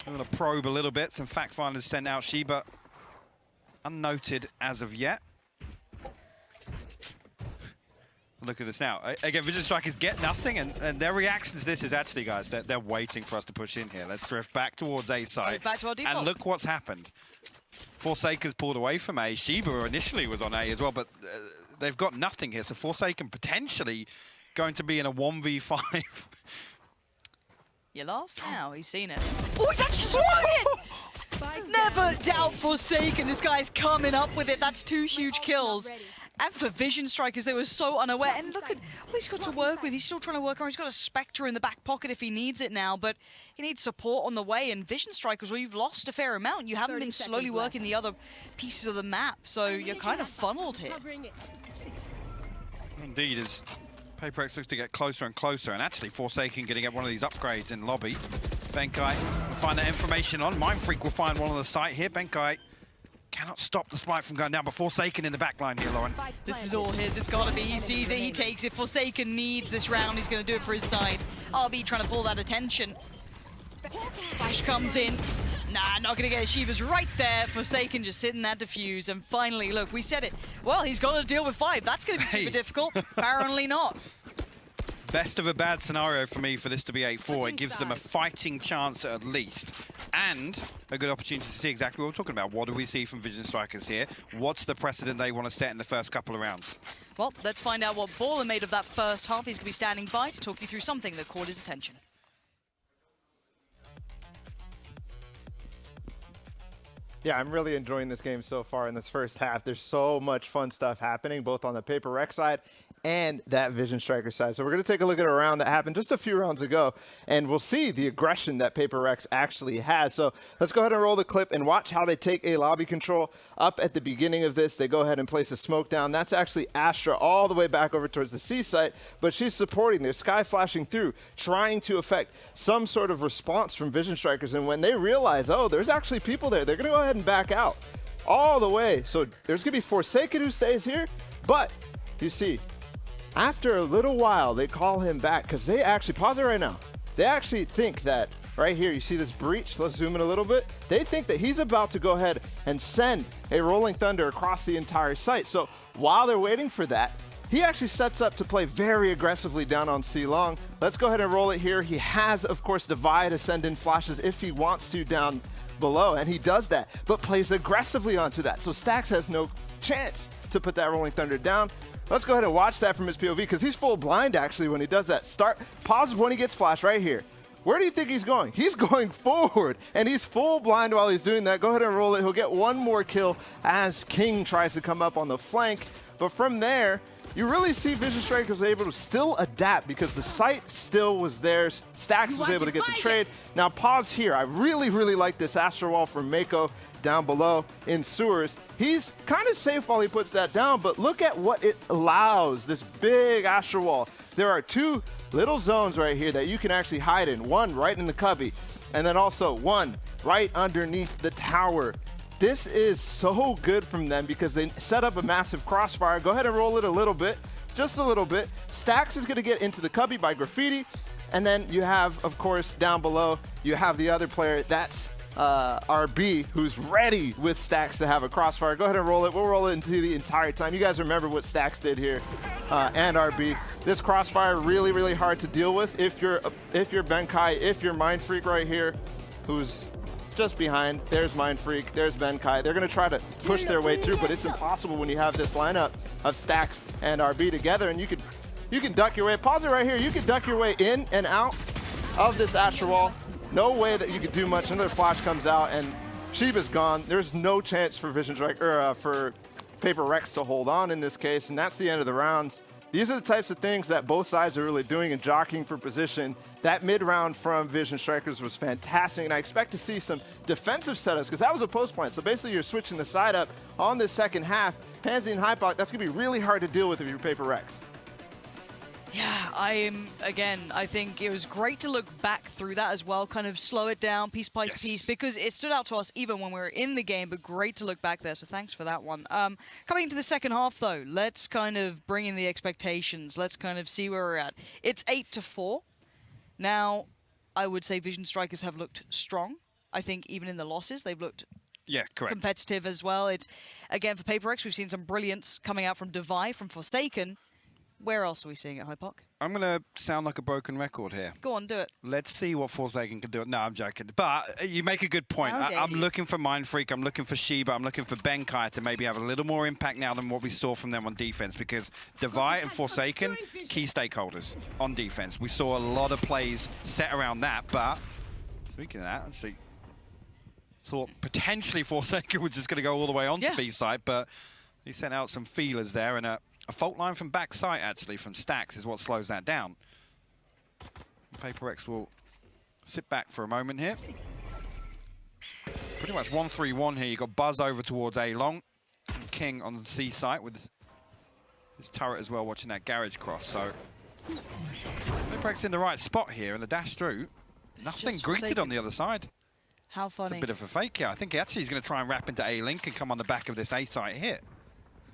I'm going to probe a little bit. Some fact finders sent out. Shiba unnoted as of yet. Look at this now. Again, Vision Strikers get nothing, and their reaction to this is actually, guys, they're waiting for us to push in here. Let's drift back towards A side. Back to our default. And look what's happened. Forsaken's pulled away from A. Shiba initially was on A as well, but they've got nothing here. So Forsaken potentially going to be in a 1v5. You laugh now, he's seen it. Oh, he's actually swung it! Never doubt Forsaken, this guy's coming up with it. That's 2 huge kills. And for Vision Strikers, they were so unaware. And look at what he's got to work with. He's still trying to work around. He's got a Spectre in the back pocket if he needs it now, but he needs support on the way. And Vision Strikers, well, you've lost a fair amount. You haven't been slowly working the other pieces of the map, so you're kind of funneled here. Indeed, as Paper X looks to get closer and closer, and actually Forsaken going to get one of these upgrades in lobby. Benkai will find that information on. Mindfreak will find one on the site here. Benkai cannot stop the spike from going down, but Forsaken in the back line here, Lauren. This is all his. It's got to be. He sees it. He takes it. Forsaken needs this round. He's going to do it for his side. RB trying to pull that attention. Flash comes in. Nah, not going to get it. Shiva's right there. Forsaken just sitting that defuse. And finally, look, we said it. Well, he's got to deal with 5. That's going to be super difficult. Apparently not. Best of a bad scenario for me for this to be 8-4. It gives them a fighting chance at least. And a good opportunity to see exactly what we're talking about. What do we see from Vision Strikers here? What's the precedent they want to set in the first couple of rounds? Well, let's find out what Baller made of that first half. He's going to be standing by to talk you through something that caught his attention. Yeah, I'm really enjoying this game so far in this first half. There's so much fun stuff happening, both on the Paper Rec side and that Vision Striker side. So we're going to take a look at a round that happened just a few rounds ago, and we'll see the aggression that Paper Rex actually has. So let's go ahead and roll the clip and watch how they take a lobby control up at the beginning of this. They go ahead and place a smoke down. That's actually Astra all the way back over towards the C site, but she's supporting. There's Sky flashing through, trying to affect some sort of response from Vision Strikers. And when they realize, oh, there's actually people there, they're going to go ahead and back out all the way. So there's going to be Forsaken who stays here, but you see, after a little while, they call him back because they actually, pause it right now. They actually think that, right here, you see this breach? Let's zoom in a little bit. They think that he's about to go ahead and send a Rolling Thunder across the entire site. So while they're waiting for that, he actually sets up to play very aggressively down on C Long. Let's go ahead and roll it here. He has, of course, Divide to send in flashes if he wants to down below, and he does that, but plays aggressively onto that. So Stax has no chance to put that Rolling Thunder down. Let's go ahead and watch that from his POV, because he's full blind actually when he does that. Pause when he gets flash right here. Where do you think he's going? He's going forward, and he's full blind while he's doing that. Go ahead and roll it. He'll get one more kill as King tries to come up on the flank. But from there, you really see Vision Strike was able to still adapt because the site still was there. Stax was able to get the trade. Now pause here. I really, really like this Astro Wall from Mako down below in sewers. He's kind of safe while he puts that down, but look at what it allows, this big Astro Wall. There are two little zones right here that you can actually hide in. One right in the cubby, and then also one right underneath the tower. This is so good from them because they set up a massive crossfire. Go ahead and roll it a little bit, just a little bit. Stax is going to get into the cubby by Graffiti. And then you have, of course, down below, you have the other player. That's RB, who's ready with Stax to have a crossfire. Go ahead and roll it. We'll roll it into the entire time. You guys remember what Stax did here, and RB. This crossfire really, really hard to deal with if you're Benkai, if you're Mind Freak right here, who's just behind. There's Mind Freak, there's Benkai. They're gonna try to push their way through, but it's impossible when you have this lineup of Stax and RB together, and you can duck your way. Pause it right here. You can duck your way in and out of this Astro Wall. No way that you could do much. Another flash comes out, and Shiba's gone. There's no chance for Vision Strike or for Paper Rex to hold on in this case, and that's the end of the rounds. These are the types of things that both sides are really doing and jockeying for position. That mid-round from Vision Strikers was fantastic, and I expect to see some defensive setups because that was a post plant. So basically you're switching the side up on this second half. Pansy and Hypoc, that's going to be really hard to deal with if you're Paper Rex. Yeah, I think it was great to look back through that as well, kind of slow it down piece by piece, because it stood out to us even when we were in the game, but great to look back there, so thanks for that one. Coming into the second half, though, let's kind of bring in the expectations. Let's kind of see where we're at. It's 8-4. Now, I would say Vision Strikers have looked strong. I think even in the losses, they've looked competitive as well. It's, again, for Paper Rex, we've seen some brilliance coming out from Devi, from Forsaken. Where else are we seeing it, Hypoc? I'm going to sound like a broken record here. Go on, do it. Let's see what Forsaken can do. No, I'm joking. But you make a good point. I'm looking for Mind Freak. I'm looking for Shiba. I'm looking for Benkai to maybe have a little more impact now than what we saw from them on defense, because Devi and Forsaken, key stakeholders on defense. We saw a lot of plays set around that, but speaking of that, let's see. Thought potentially Forsaken was just going to go all the way on to B side, but he sent out some feelers there, and a fault line from backside, actually, from Stax is what slows that down. Paper Rex will sit back for a moment here. Pretty much 1-3-1 here. You've got Buzz over towards A long. King on the C site with his turret as well, watching that garage cross. So Paper Rex in the right spot here, and the dash through. Nothing greeted on the other side. How funny. It's a bit of a fake here. I think actually he's going to try and wrap into A-Link and come on the back of this A site hit.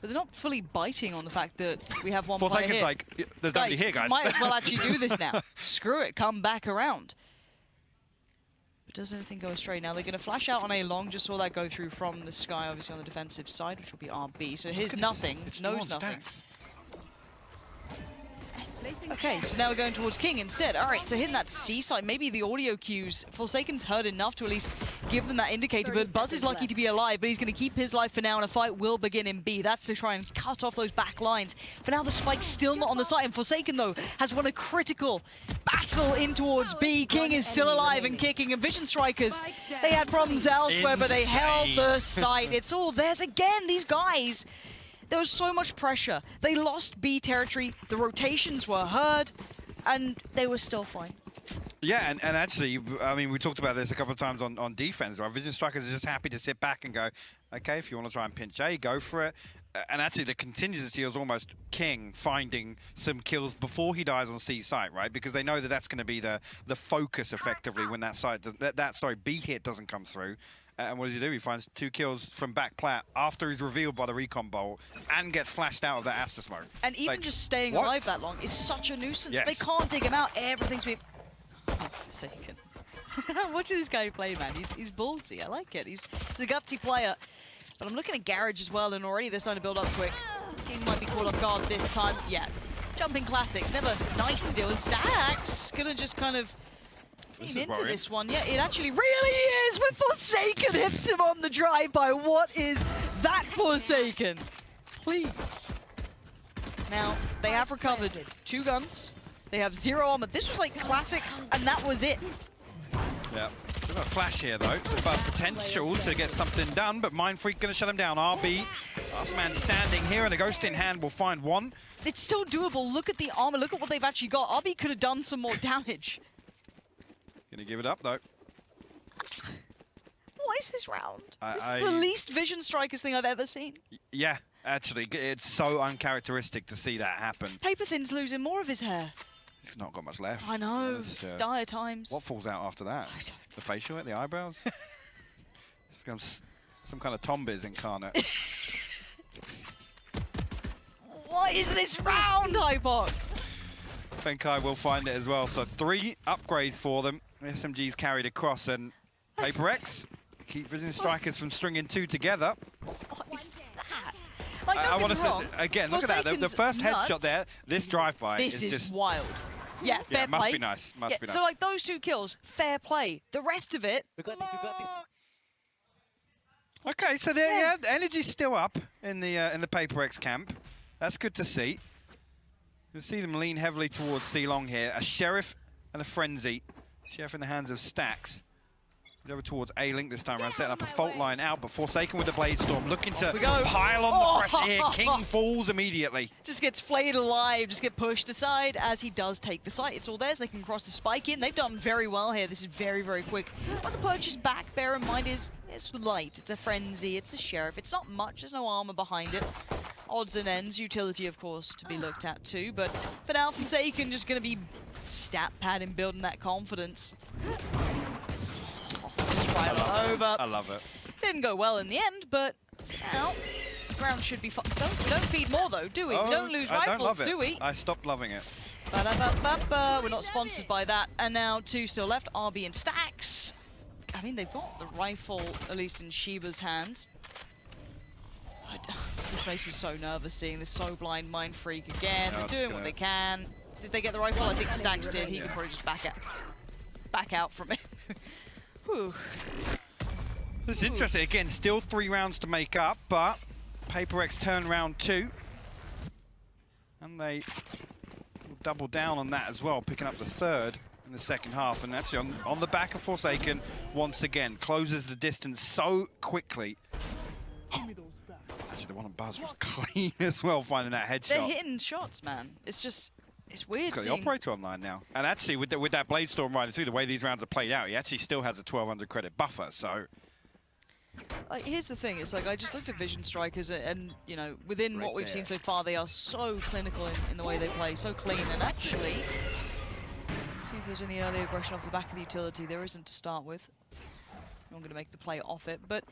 But they're not fully biting on the fact that we have one player Forsaken's here. like, there's nobody here, guys. Might as well actually do this now. Screw it, come back around. But does anything go astray? Now they're going to flash out on A long, just saw that go through from the sky, obviously on the defensive side, which will be RB. So here's nothing, knows nothing. Okay, so now we're going towards King instead. All right, so hitting that C side, maybe the audio cues. Forsaken's heard enough to at least give them that indicator, but Buzz is lucky to be alive, but he's going to keep his life for now, and a fight will begin in B. That's to try and cut off those back lines. For now, the spike's still not on the site, and Forsaken, though, has won a critical battle in towards B. King is still alive and kicking, and Vision Strikers, they had problems elsewhere, but they held the site. It's all theirs again, these guys. There was so much pressure. They lost B territory, the rotations were heard, and they were still fine. Yeah, and actually, I mean, we talked about this a couple of times on defense, right? Vision Strikers are just happy to sit back and go, okay, if you want to try and pinch A, go for it. And actually, the contingency was almost King finding some kills before he dies on C site, right? Because they know that that's going to be the focus, effectively, when that site, B hit doesn't come through. And what does he do? He finds 2 kills from back plat after he's revealed by the recon bolt and gets flashed out of that Astra smoke. And even just staying alive that long is such a nuisance. They can't dig him out. Everything's being... Oh, Forsaken. Watching this guy play, man. He's ballsy. I like it. He's a gutsy player. But I'm looking at Garage as well, and already they're starting to build up quick. King might be caught off guard this time. Yeah. Jumping classics. Never nice to deal with. Stax gonna just kind of into this one. Yeah, it actually really is when Forsaken hits him on the drive-by. What is that, Forsaken? Please. Now, they have recovered 2 guns. They have 0 armor. This was like classics, and that was it. Yeah. Still a flash here, though. About potential to get something done, but Mind Freak going to shut him down. RB Last man standing here, and a ghost in hand will find one. It's still doable. Look at the armor. Look at what they've actually got. RB could have done some more damage. Gonna give it up, though. What is this round? This I is the least Vision Strikers thing I've ever seen. Yeah, actually, it's so uncharacteristic to see that happen. Paper Thin's losing more of his hair. He's not got much left. I know, it's dire times. What falls out after that? The facial hair, the eyebrows? It becomes some kind of Tombiz incarnate. What is this round, Hypok? Benkai will find it as well. So 3 upgrades for them. SMG's carried across, and Paper X keep Vision Strikers from stringing 2 together. What is that? Like, I want to say, again, look at that. The first nuts. headshot there, this drive-by This is just wild. Yeah, fair yeah, must play. be nice. Must be nice. So like those 2 kills, fair play. The rest of it, Okay, so yeah, the energy's still up in the Paper X camp. That's good to see. You see them lean heavily towards C-Long here. A Sheriff and a Frenzy. Sheriff in the hands of Stacks. He's over towards A-Link this time around, setting up a fault line out, but Forsaken with the Blade Storm, looking to pile on the pressure here. King falls immediately. just gets flayed alive, just get pushed aside as he does take the site. It's all theirs. They can cross the spike in. They've done very well here. This is very, very quick. But the purchase back, bear in mind, is it's light. It's a Frenzy. It's a Sheriff. It's not much. There's no armor behind it. Odds and ends. Utility, of course, to be looked at too. But for now, Forsaken just going to be stat padding, building that confidence. Right over. I love it. Didn't go well in the end, but now ground should be fine. We don't feed more though, do we? We don't lose rifles, do we? I stopped loving it. Ba-da-ba-ba-ba. We're not sponsored by that. And now 2 still left, RB and Stacks. I mean, they've got the rifle, at least in Shiba's hands. This makes me so nervous seeing this so blind mind freak again. They're doing what they can. Did they get the rifle? I think Stacks did. He could probably just back out from it. Whew. This is interesting. Again, still 3 rounds to make up, but Paper X turn round 2. And they will double down on that as well, picking up the 3rd in the second half. And that's on the back of Forsaken once again. Closes the distance so quickly. Actually, the one on Buzz was clean as well, finding that headshot. They're hitting shots, man. It's just... It's weird. He's got the operator online now. And actually, with that Blade Storm riding through, the way these rounds are played out, he actually still has a 1200 credit buffer, so... here's the thing, it's like, I just looked at Vision Strikers and, you know, within what we've seen so far, they are so clinical in the way they play, so clean. And actually, see if there's any early aggression off the back of the utility. There isn't to start with. I'm going to make the play off it, but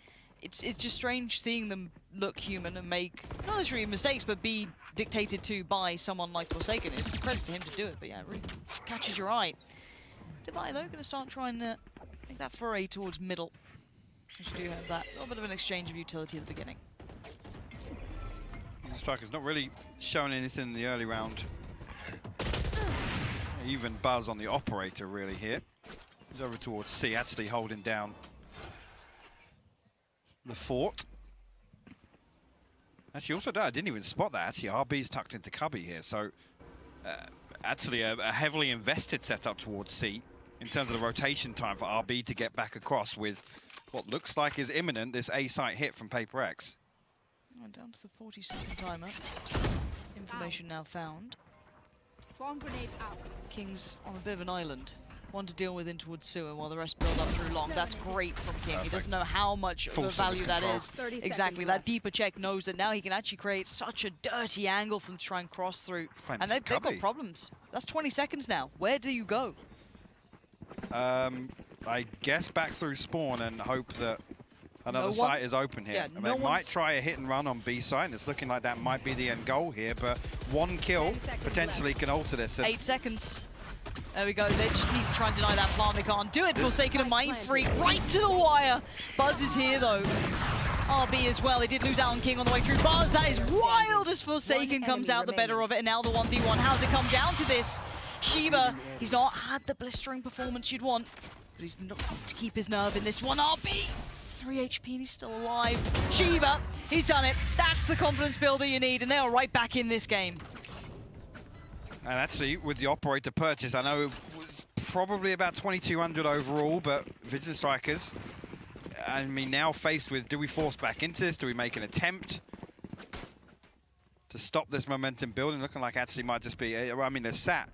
it's just strange seeing them look human and make, not necessarily mistakes, but be dictated to by someone like Forsaken. It's credit to him to do it, but yeah, it really catches your eye. Divide, though, going to start trying to make that foray towards middle. You do have that little bit of an exchange of utility at the beginning. The Striker's not really showing anything in the early round. Even Buzz on the operator, really, here. He's over towards C, actually holding down the fort. Actually, also, I didn't even spot that. Actually, RB's tucked into cubby here, so actually a heavily invested setup towards C in terms of the rotation time for RB to get back across with what looks like is imminent, this A-site hit from Paper X. Down to the 40-second timer. Information now found. Swarm grenade out. King's on a bit of an island. One to deal with in towards sewer while the rest build up through long. That's great from King. He doesn't know how much of the value that is. Exactly. That deeper check knows that now he can actually create such a dirty angle for them to try and cross through. And they've got problems. That's 20 seconds now. Where do you go? I guess back through spawn and hope that another site is open here. Yeah, and they might try a hit and run on B site, and it's looking like that might be the end goal here, but 1 kill potentially can alter this. 8 seconds. There we go. He's trying to deny that plant. They can't do it. Forsaken a mind freak right to the wire. Buzz is here though. RB as well. They did lose out on King on the way through. Buzz, that is wild as Forsaken comes out the better of it. And now the 1v1. How's it come down to this? Shiba, he's not had the blistering performance you'd want, but he's not to keep his nerve in this one. RB, 3 HP and he's still alive. Shiba, he's done it. That's the confidence builder you need, and they are right back in this game. And actually, with the operator purchase, I know it was probably about 2,200 overall, but Vision Strikers, I mean, now faced with, do we force back into this? Do we make an attempt? to stop this momentum building. Looking like actually might just be, I mean, they're sat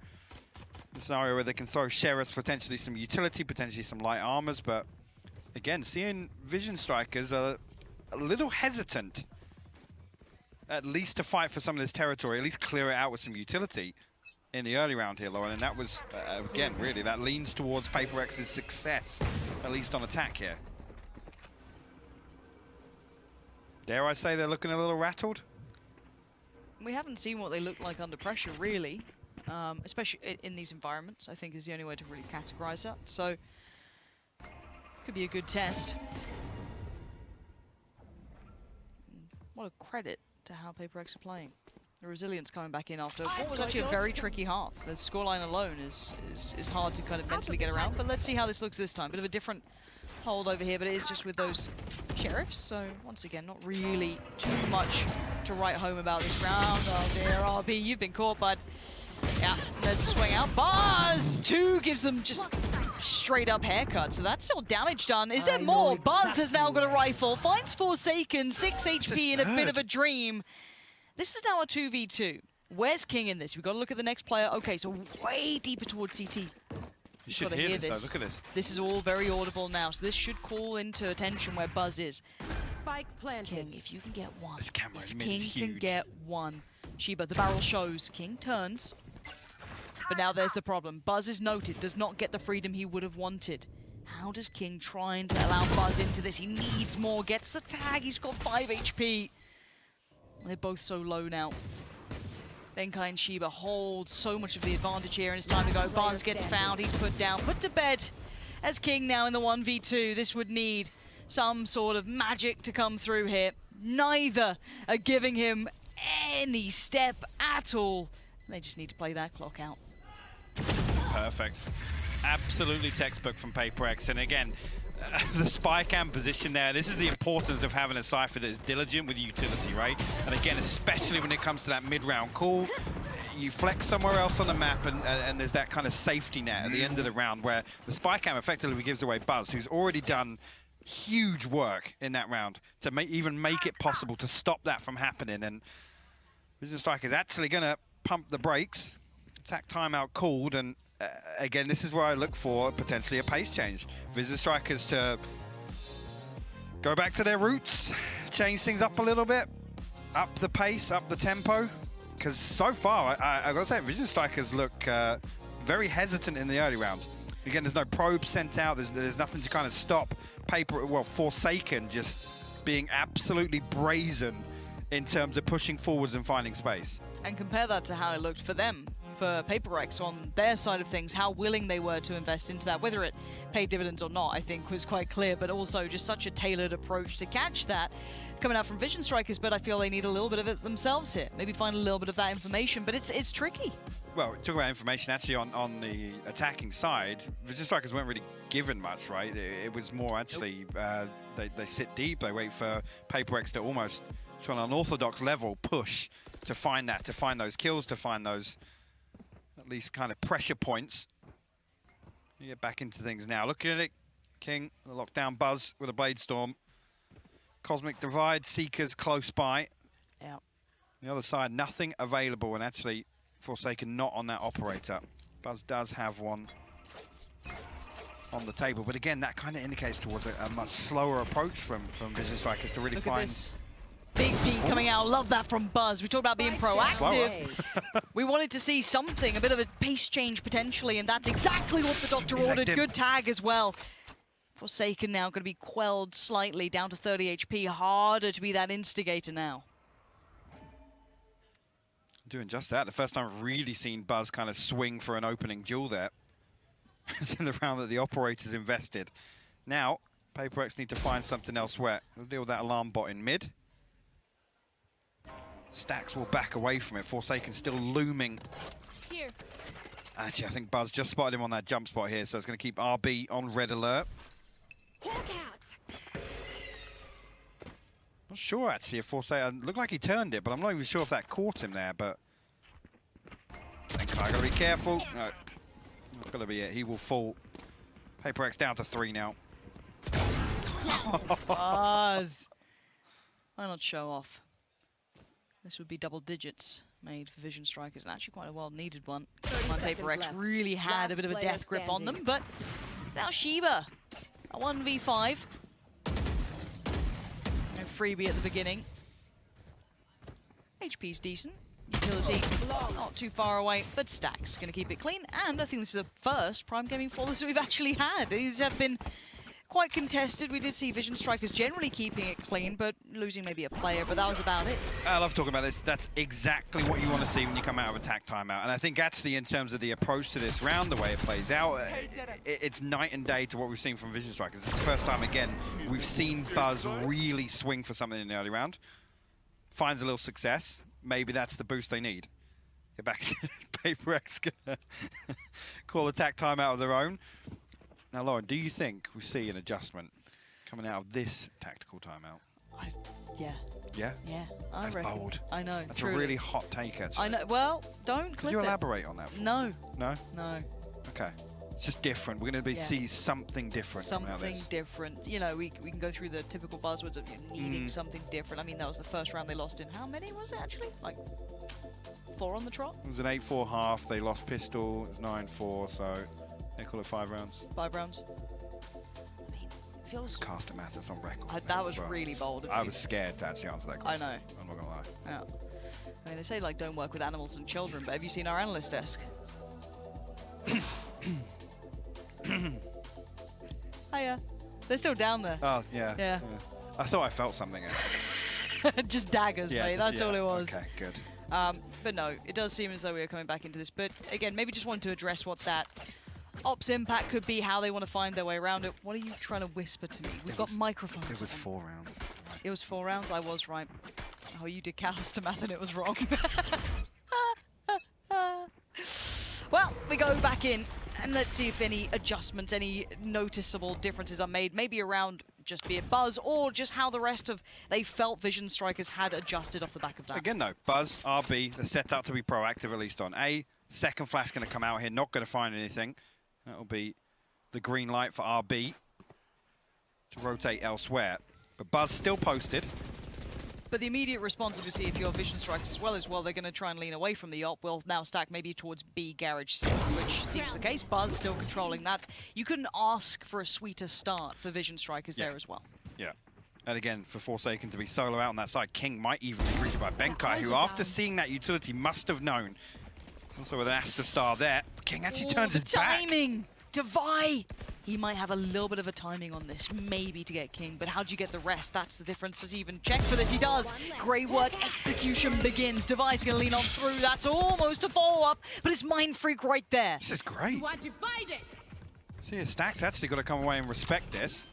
in a scenario where they can throw Sheriffs, potentially some utility, potentially some light armors, but again, seeing Vision Strikers a little hesitant, at least to fight for some of this territory, at least clear it out with some utility in the early round here, Lauren, and that was, again, really, that leans towards Paper Rex's success, at least on attack here. Dare I say they're looking a little rattled? We haven't seen what they look like under pressure, really. Especially in these environments, I think is the only way to really categorize that. So, could be a good test. What a credit to how Paper Rex are playing. The resilience coming back in after what was actually a very tricky half. The scoreline alone is hard to kind of mentally get around, but let's see how this looks this time. Bit of a different hold over here, but it is just with those Sheriffs, so once again, not really too much to write home about this round. Oh dear, RB, you've been caught, bud. Yeah, there's a swing out. Buzz! 2 gives them just straight up haircut, so that's still damage done. Is there more? Buzz has now got a rifle, finds Forsaken, 6 HP in a bit of a dream. This is now a 2v2. Where's King in this? We've got to look at the next player. Okay, so way deeper towards CT. You should hear this, though. Look at this. This is all very audible now, so this should call into attention where Buzz is. Spike planted. King, if you can get one. This camera if is King huge. can get one. Sheba, the barrel shows. King turns. But now there's the problem. Buzz is noted, does not get the freedom he would have wanted. How does King trying to allow Buzz into this? He needs more, gets the tag, he's got 5 HP. They're both so low now. Benkai and Sheba hold so much of the advantage here, and it's time to go. Buzz gets found, he's put down, put to bed as King now in the 1v2. This would need some sort of magic to come through here. Neither are giving him any step at all. They just need to play that clock out. Perfect. Absolutely textbook from Paper X. And again, the spy cam position there, this is the importance of having a Cypher that is diligent with utility, right? And again, especially when it comes to that mid-round call, you flex somewhere else on the map and there's that kind of safety net at the end of the round where the spy cam effectively gives away Buzz, who's already done huge work in that round to even make it possible to stop that from happening. And Vision Strike is actually going to pump the brakes. Attack timeout called, and again, this is where I look for potentially a pace change. Vision Strikers to go back to their roots, change things up a little bit, up the pace, up the tempo, because so far, I gotta say, Vision Strikers look very hesitant in the early round. Again, there's no probe sent out, there's nothing to kind of stop Forsaken just being absolutely brazen in terms of pushing forwards and finding space. And compare that to how it looked for them, for Paper Rex on their side of things, how willing they were to invest into that. Whether it paid dividends or not, I think was quite clear, but also just such a tailored approach to catch that coming out from Vision Strikers, but I feel they need a little bit of it themselves here. Maybe find a little bit of that information, but it's tricky. Well, talking about information, actually on the attacking side, Vision Strikers weren't really given much, right? It was more actually, they sit deep, they wait for Paper X to almost, to an unorthodox level, push to find those kills, to find those at least kind of pressure points. You get back into things now. Looking at it, King, the lockdown Buzz with a Blade Storm. Cosmic Divide, Seekers close by. Yeah. On the other side, nothing available, and actually Forsaken not on that operator. Buzz does have one on the table, but again, that kind of indicates towards a much slower approach from Vision Strikers to really find. This. Big peek coming out. Love that from Buzz. We talked about being proactive. We wanted to see something, a bit of a pace change potentially, and that's exactly what the doctor ordered. Good tag as well. Forsaken now going to be quelled slightly, down to 30 HP. Harder to be that instigator now. Doing just that. The first time I've really seen Buzz kind of swing for an opening duel there. It's in the round that the operator's invested. Now, Paper X need to find something elsewhere. They'll deal with that alarm bot in mid. Stacks will back away from it. Forsaken still looming. Here. Actually, I think Buzz just spotted him on that jump spot here, so it's going to keep RB on red alert. Not sure, actually, if Forsaken... Looked like he turned it, but I'm not even sure if that caught him there, but... I think I got to be careful. No, that's got to be it. He will fall. Paper X down to 3 now. Buzz. Why not show off? This would be double digits made for Vision Strikers, and actually quite a well-needed one. My Paper X really had a bit of a death grip on them, but now Sheba, a 1v5. No freebie at the beginning. HP's decent. Utility not too far away, but Stack's going to keep it clean. And I think this is the first Prime Gaming flawless that we've actually had. These have been quite contested. We did see Vision Strikers generally keeping it clean, but losing maybe a player, but that was about it. I love talking about this. That's exactly what you want to see when you come out of attack timeout. And I think actually in terms of the approach to this round, the way it plays out, it's night and day to what we've seen from Vision Strikers. This is the first time, again, we've seen Buzz really swing for something in the early round. Finds a little success. Maybe that's the boost they need. Get back. Paper X gonna call attack timeout of their own. Now, Lauren, do you think we see an adjustment coming out of this tactical timeout? Yeah. Yeah? Yeah, I That's reckon. bold. I know, That's truly. a really hot take, actually. I know. Well, don't clip Could you it. elaborate on that? No. No? No. Okay. It's just different. We're going to see something different. coming out of Something this. different. You know, we can go through the typical buzzwords of needing something different. I mean, that was the first round they lost in. How many was it, actually? Like 4 on the trot? It was an 8-4 half. They lost pistol. It was 9-4, so they call it 5 rounds. 5 rounds. I mean, feels... Caster math that's on record. That was really bold of I you. was scared to actually answer that question. I know. I'm not going to lie. Yeah. I mean, they say, like, don't work with animals and children, but have you seen our analyst desk? Hiya. They're still down there. Oh, yeah. Yeah. I thought I felt something. Just daggers, mate. That's all it was. Okay, good. But no, it does seem as though we are coming back into this. But again, maybe just wanted to address what that ops impact could be, how they want to find their way around it. What are you trying to whisper to me? We've got microphones. It was 4 rounds. It was 4 rounds? I was right. Oh, you did caster math and it was wrong. Well, we go back in and let's see if any adjustments, any noticeable differences are made, maybe around just be it Buzz or just how the rest of they felt Vision Strikers had adjusted off the back of that. Again, though, Buzz, RB, they're set up to be proactive, at least on A. Second flash going to come out here, not going to find anything. That'll be the green light for RB to rotate elsewhere. But Buzz still posted. But the immediate response, obviously, if you're Vision Strikers as well, they're going to try and lean away from the op. Will now stack maybe towards B Garage 6, which seems the case. Buzz still controlling that. You couldn't ask for a sweeter start for Vision Strikers there as well. Yeah. And again, for Forsaken to be solo out on that side, King might even be greeted by Benkai, who after seeing that utility must have known. Also with an Astra Star there, King actually turns his back. Timing! Devi! He might have a little bit of a timing on this, maybe to get King, but how do you get the rest? That's the difference. Does he even check for this? He does. Great work. Execution begins. Devi's going to lean on through. That's almost a follow-up, but it's Mind Freak right there. This is great. You are divided. See, Stack's actually got to come away and respect this.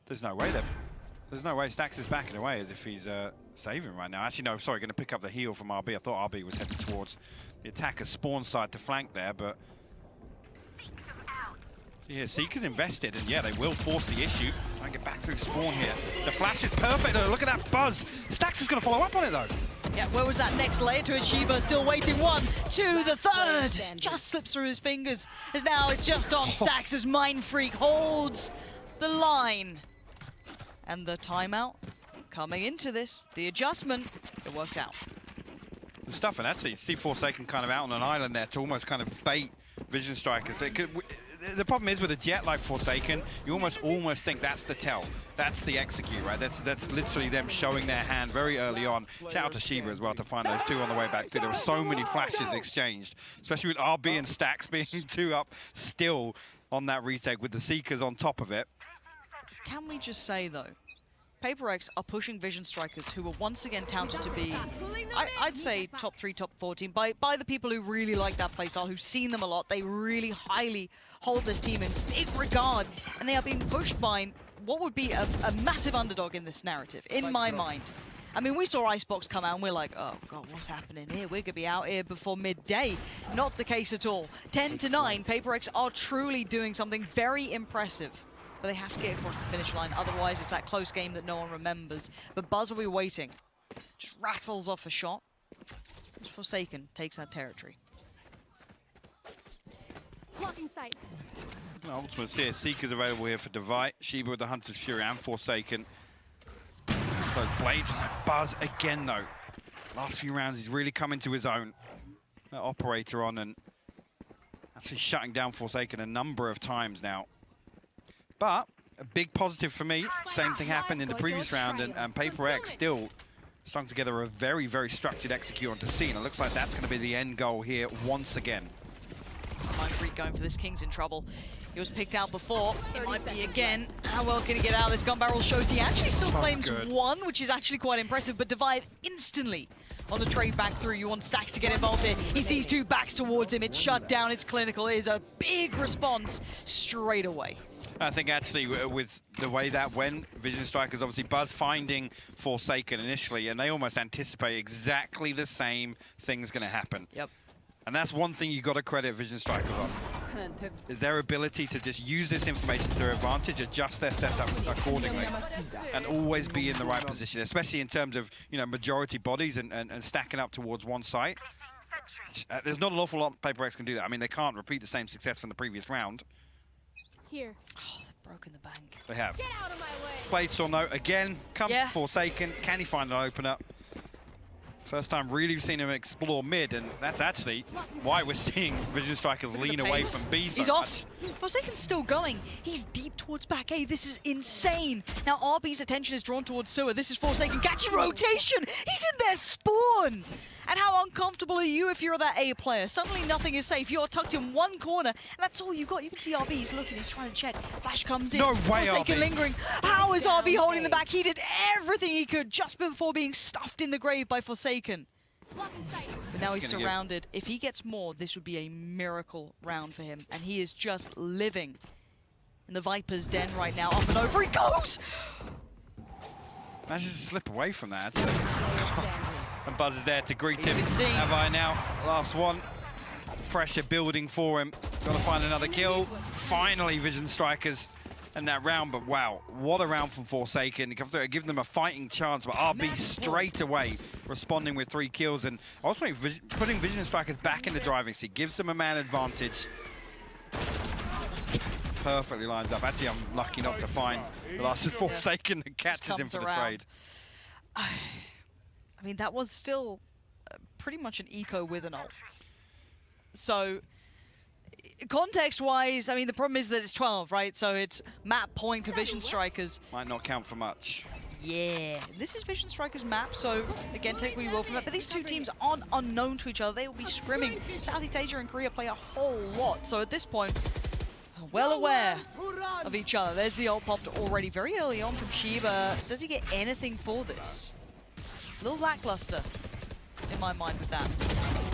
There's no way there's no way Stax is backing away as if he's saving right now. Actually, no, sorry, going to pick up the heal from RB. I thought RB was heading towards the attacker's spawn side to flank there, but... Yeah, Seeker's invested, and yeah, they will force the issue. Try and get back through spawn here. The flash is perfect, though. Look at that Buzz. Stax is going to follow up on it, though. Yeah, where was that next layer to Achieva? Still waiting. 1, 2, the third. Just slips through his fingers. As now it's just on Stax as Mind Freak holds the line. And the timeout coming into this. The adjustment, it worked out. The stuff, and actually, see Forsaken kind of out on an island there to almost kind of bait Vision Strikers. The problem is with a jet like Forsaken, you almost think that's the tell. That's the execute, right? That's literally them showing their hand very early on. Shout out to Sheba as well to find those 2 on the way back through. There were so many flashes exchanged, especially with RB and Stax being 2 up still on that retake with the Seekers on top of it. Can we just say, though, Paper X are pushing Vision Strikers, who were once again touted to be, I'd say, top 3, top 4 team, by the people who really like that playstyle, who've seen them a lot. They really highly hold this team in big regard, and they are being pushed by what would be a massive underdog in this narrative, in my mind. I mean, we saw Icebox come out, and we're like, oh, God, what's happening here? We're going to be out here before midday. Not the case at all. 10-9, Paper X are truly doing something very impressive. But they have to get across the finish line, otherwise it's that close game that no one remembers. But Buzz will be waiting. Just rattles off a shot. Forsaken takes that territory. Blocking sight. Ultimate CS Seekers available here for Divide. Sheba with the Hunter's Fury and Forsaken. those blades. And that Buzz again, though. Last few rounds, he's really come into his own. That operator on and actually shutting down Forsaken a number of times now. But a big positive for me, same thing happened in the previous round, and Paper X still strung together a very, very structured execute onto scene. It looks like that's going to be the end goal here once again. Mind Freak going for this, King's in trouble. He was picked out before. It might be again. How well can he get out of this? Gun Barrel shows he actually still claims one, which is actually quite impressive, but Divide instantly on the trade back through. You want Stacks to get involved here. He sees two backs towards him. It's shut down. It's clinical. It is a big response straight away. I think actually with the way that went, Vision Strikers, obviously Buzz finding Forsaken initially, and they almost anticipate exactly the same thing's going to happen. Yep. And that's one thing you got to credit Vision Strikers on, is their ability to just use this information to their advantage, adjust their setup accordingly, and always be in the right position, especially in terms of, you know, majority bodies and stacking up towards one site. There's not an awful lot Paper X can do that. I mean, they can't repeat the same success from the previous round. Here. Oh, they've broken the bank. They have. Get out of my way. Blades or no, again, comes Forsaken. Can he find an opener? First time really seen him explore mid, and that's actually why we're seeing Vision Strikers lean away from B so He's much. off. Forsaken's still going. He's deep towards back A. This is insane. Now RB's attention is drawn towards Sewer. This is Forsaken catching rotation. He's in their spawn. And how uncomfortable are you if you're that A player? Suddenly nothing is safe. You're tucked in one corner, and that's all you've got. You can see RB, he's looking, he's trying to check. Flash comes in. No way, Forsaken RB. lingering. How is RB holding the back? He did everything he could just before being stuffed in the grave by Forsaken. But now he's surrounded. If he gets more, this would be a miracle round for him. And he is just living in the Viper's den right now. Up and over he goes! Managed to slip away from that, actually. And Buzz is there to greet him. Seen. Have I now? Last one. Pressure building for him. Got to find another kill. Finally, Vision Strikers in that round. But wow, what a round from Forsaken. Give them a fighting chance. But RB straight away responding with 3 kills. And ultimately putting Vision Strikers back in the driving seat. Gives them a man advantage. Perfectly lines up. Actually, I'm lucky not to find the last Forsaken that catches him for the trade. I mean, that was still pretty much an eco with an ult. So, context-wise, I mean, the problem is that it's 12, right? So it's map point to Vision Strikers. Might not count for much. Yeah, this is Vision Strikers map, so again, take what you will from that. But these two teams aren't unknown to each other. They will be scrimming. Southeast Asia and Korea play a whole lot. So at this point, well aware of each other. There's the ult popped already very early on from Shiba. Does he get anything for this? A little lackluster in my mind with that.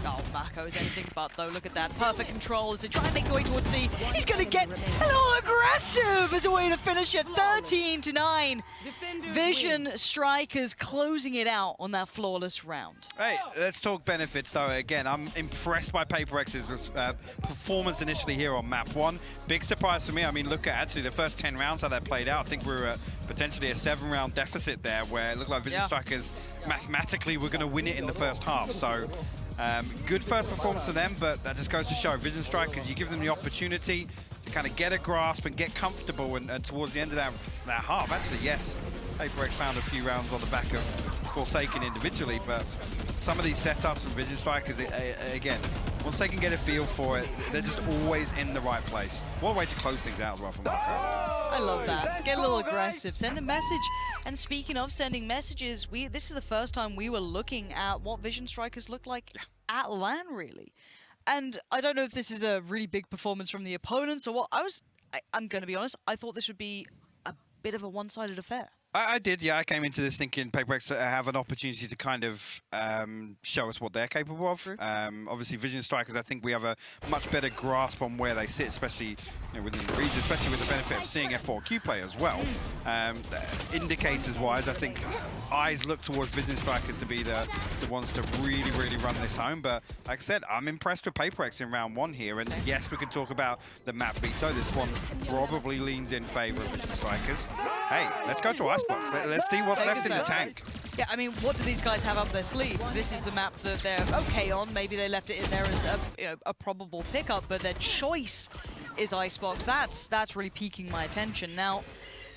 Oh, Mako is anything but, though. Look at that. Perfect control as they try and make their way towards C. He's going to get a little aggressive as a way to finish it. 13-9. Vision Strikers closing it out on that flawless round. Hey, let's talk benefits, though. Again, I'm impressed by Paper X's performance initially here on map 1. Big surprise for me. I mean, look at actually the first 10 rounds, how that played out. I think we were at potentially a 7-round deficit there, where it looked like Vision Strikers mathematically were going to win it in the first half. So good first performance for them, but that just goes to show Vision Strikers, you give them the opportunity to kind of get a grasp and get comfortable, and towards the end of that half, actually, yes, Paper X found a few rounds on the back of Forsaken individually, but some of these setups from Vision Strikers, again, once they can get a feel for it, they're just always in the right place. What a way to close things out as well from Marco. I love that. Get a little aggressive. Send a message. And speaking of sending messages, this is the first time we were looking at what Vision Strikers look like at LAN, really. And I don't know if this is a really big performance from the opponents or what. I'm going to be honest, I thought this would be a bit of a one-sided affair. I did, yeah. I came into this thinking Paper X have an opportunity to kind of show us what they're capable of. Obviously, Vision Strikers, I think we have a much better grasp on where they sit, especially within the region, especially with the benefit of seeing F4Q play as well. Indicators-wise, I think eyes look towards Vision Strikers to be the ones to really, really run this home. But like I said, I'm impressed with Paper X in round 1 here. And yes, we can talk about the map veto. This one probably leans in favor of Vision Strikers. Hey, let's go to Icebox. Let's see what's left in the tank. Yeah, I mean, what do these guys have up their sleeve? This is the map that they're okay on. Maybe they left it in there as a probable pickup, but their choice is Icebox. That's really piquing my attention. Now,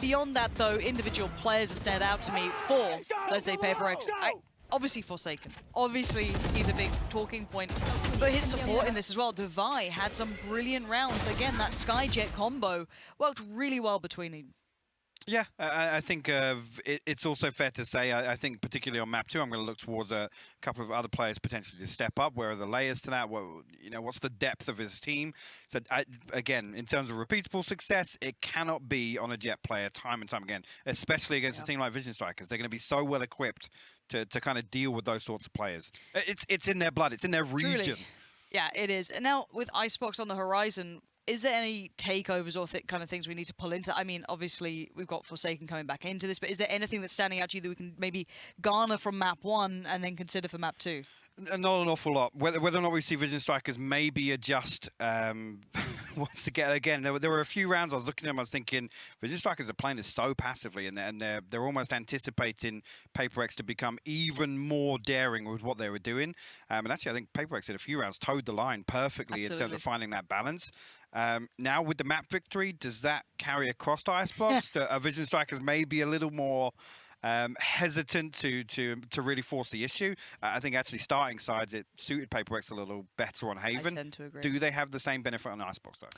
Beyond that, though, individual players that stand out to me for, let's say, PaperX. Obviously Forsaken. Obviously, he's a big talking point. But his support in this as well. Devi had some brilliant rounds. Again, that Skyjet combo worked really well between them. Yeah, I think it's also fair to say, I think particularly on map 2, I'm going to look towards a couple of other players potentially to step up. Where are the layers to that? What's the depth of his team? So again, in terms of repeatable success, it cannot be on a Jet player time and time again, especially against a team like Vision Strikers. They're going to be so well equipped to kind of deal with those sorts of players. It's in their blood. It's in their region. Truly. Yeah, it is. And now with Icebox on the horizon, is there any takeovers or kind of things we need to pull into? I mean, obviously, we've got Forsaken coming back into this, but is there anything that's standing out to you that we can maybe garner from map 1 and then consider for map 2? Not an awful lot. Whether or not we see Vision Strikers maybe adjust once again. There were a few rounds I was looking at them, I was thinking Vision Strikers are playing this so passively, and they're almost anticipating PaperX to become even more daring with what they were doing. And actually, I think PaperX in a few rounds towed the line perfectly in terms of finding that balance. Now with the map victory, does that carry across to Icebox? Vision Strikers may be a little more hesitant to really force the issue. I think actually starting sides, it suited PaperX a little better on Haven. I tend to agree. Do they have the same benefit on Icebox though?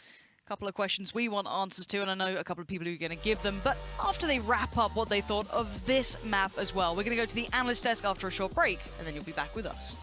Couple of questions we want answers to, and I know a couple of people who are going to give them, but after they wrap up what they thought of this map as well, we're going to go to the analyst desk after a short break, and then you'll be back with us.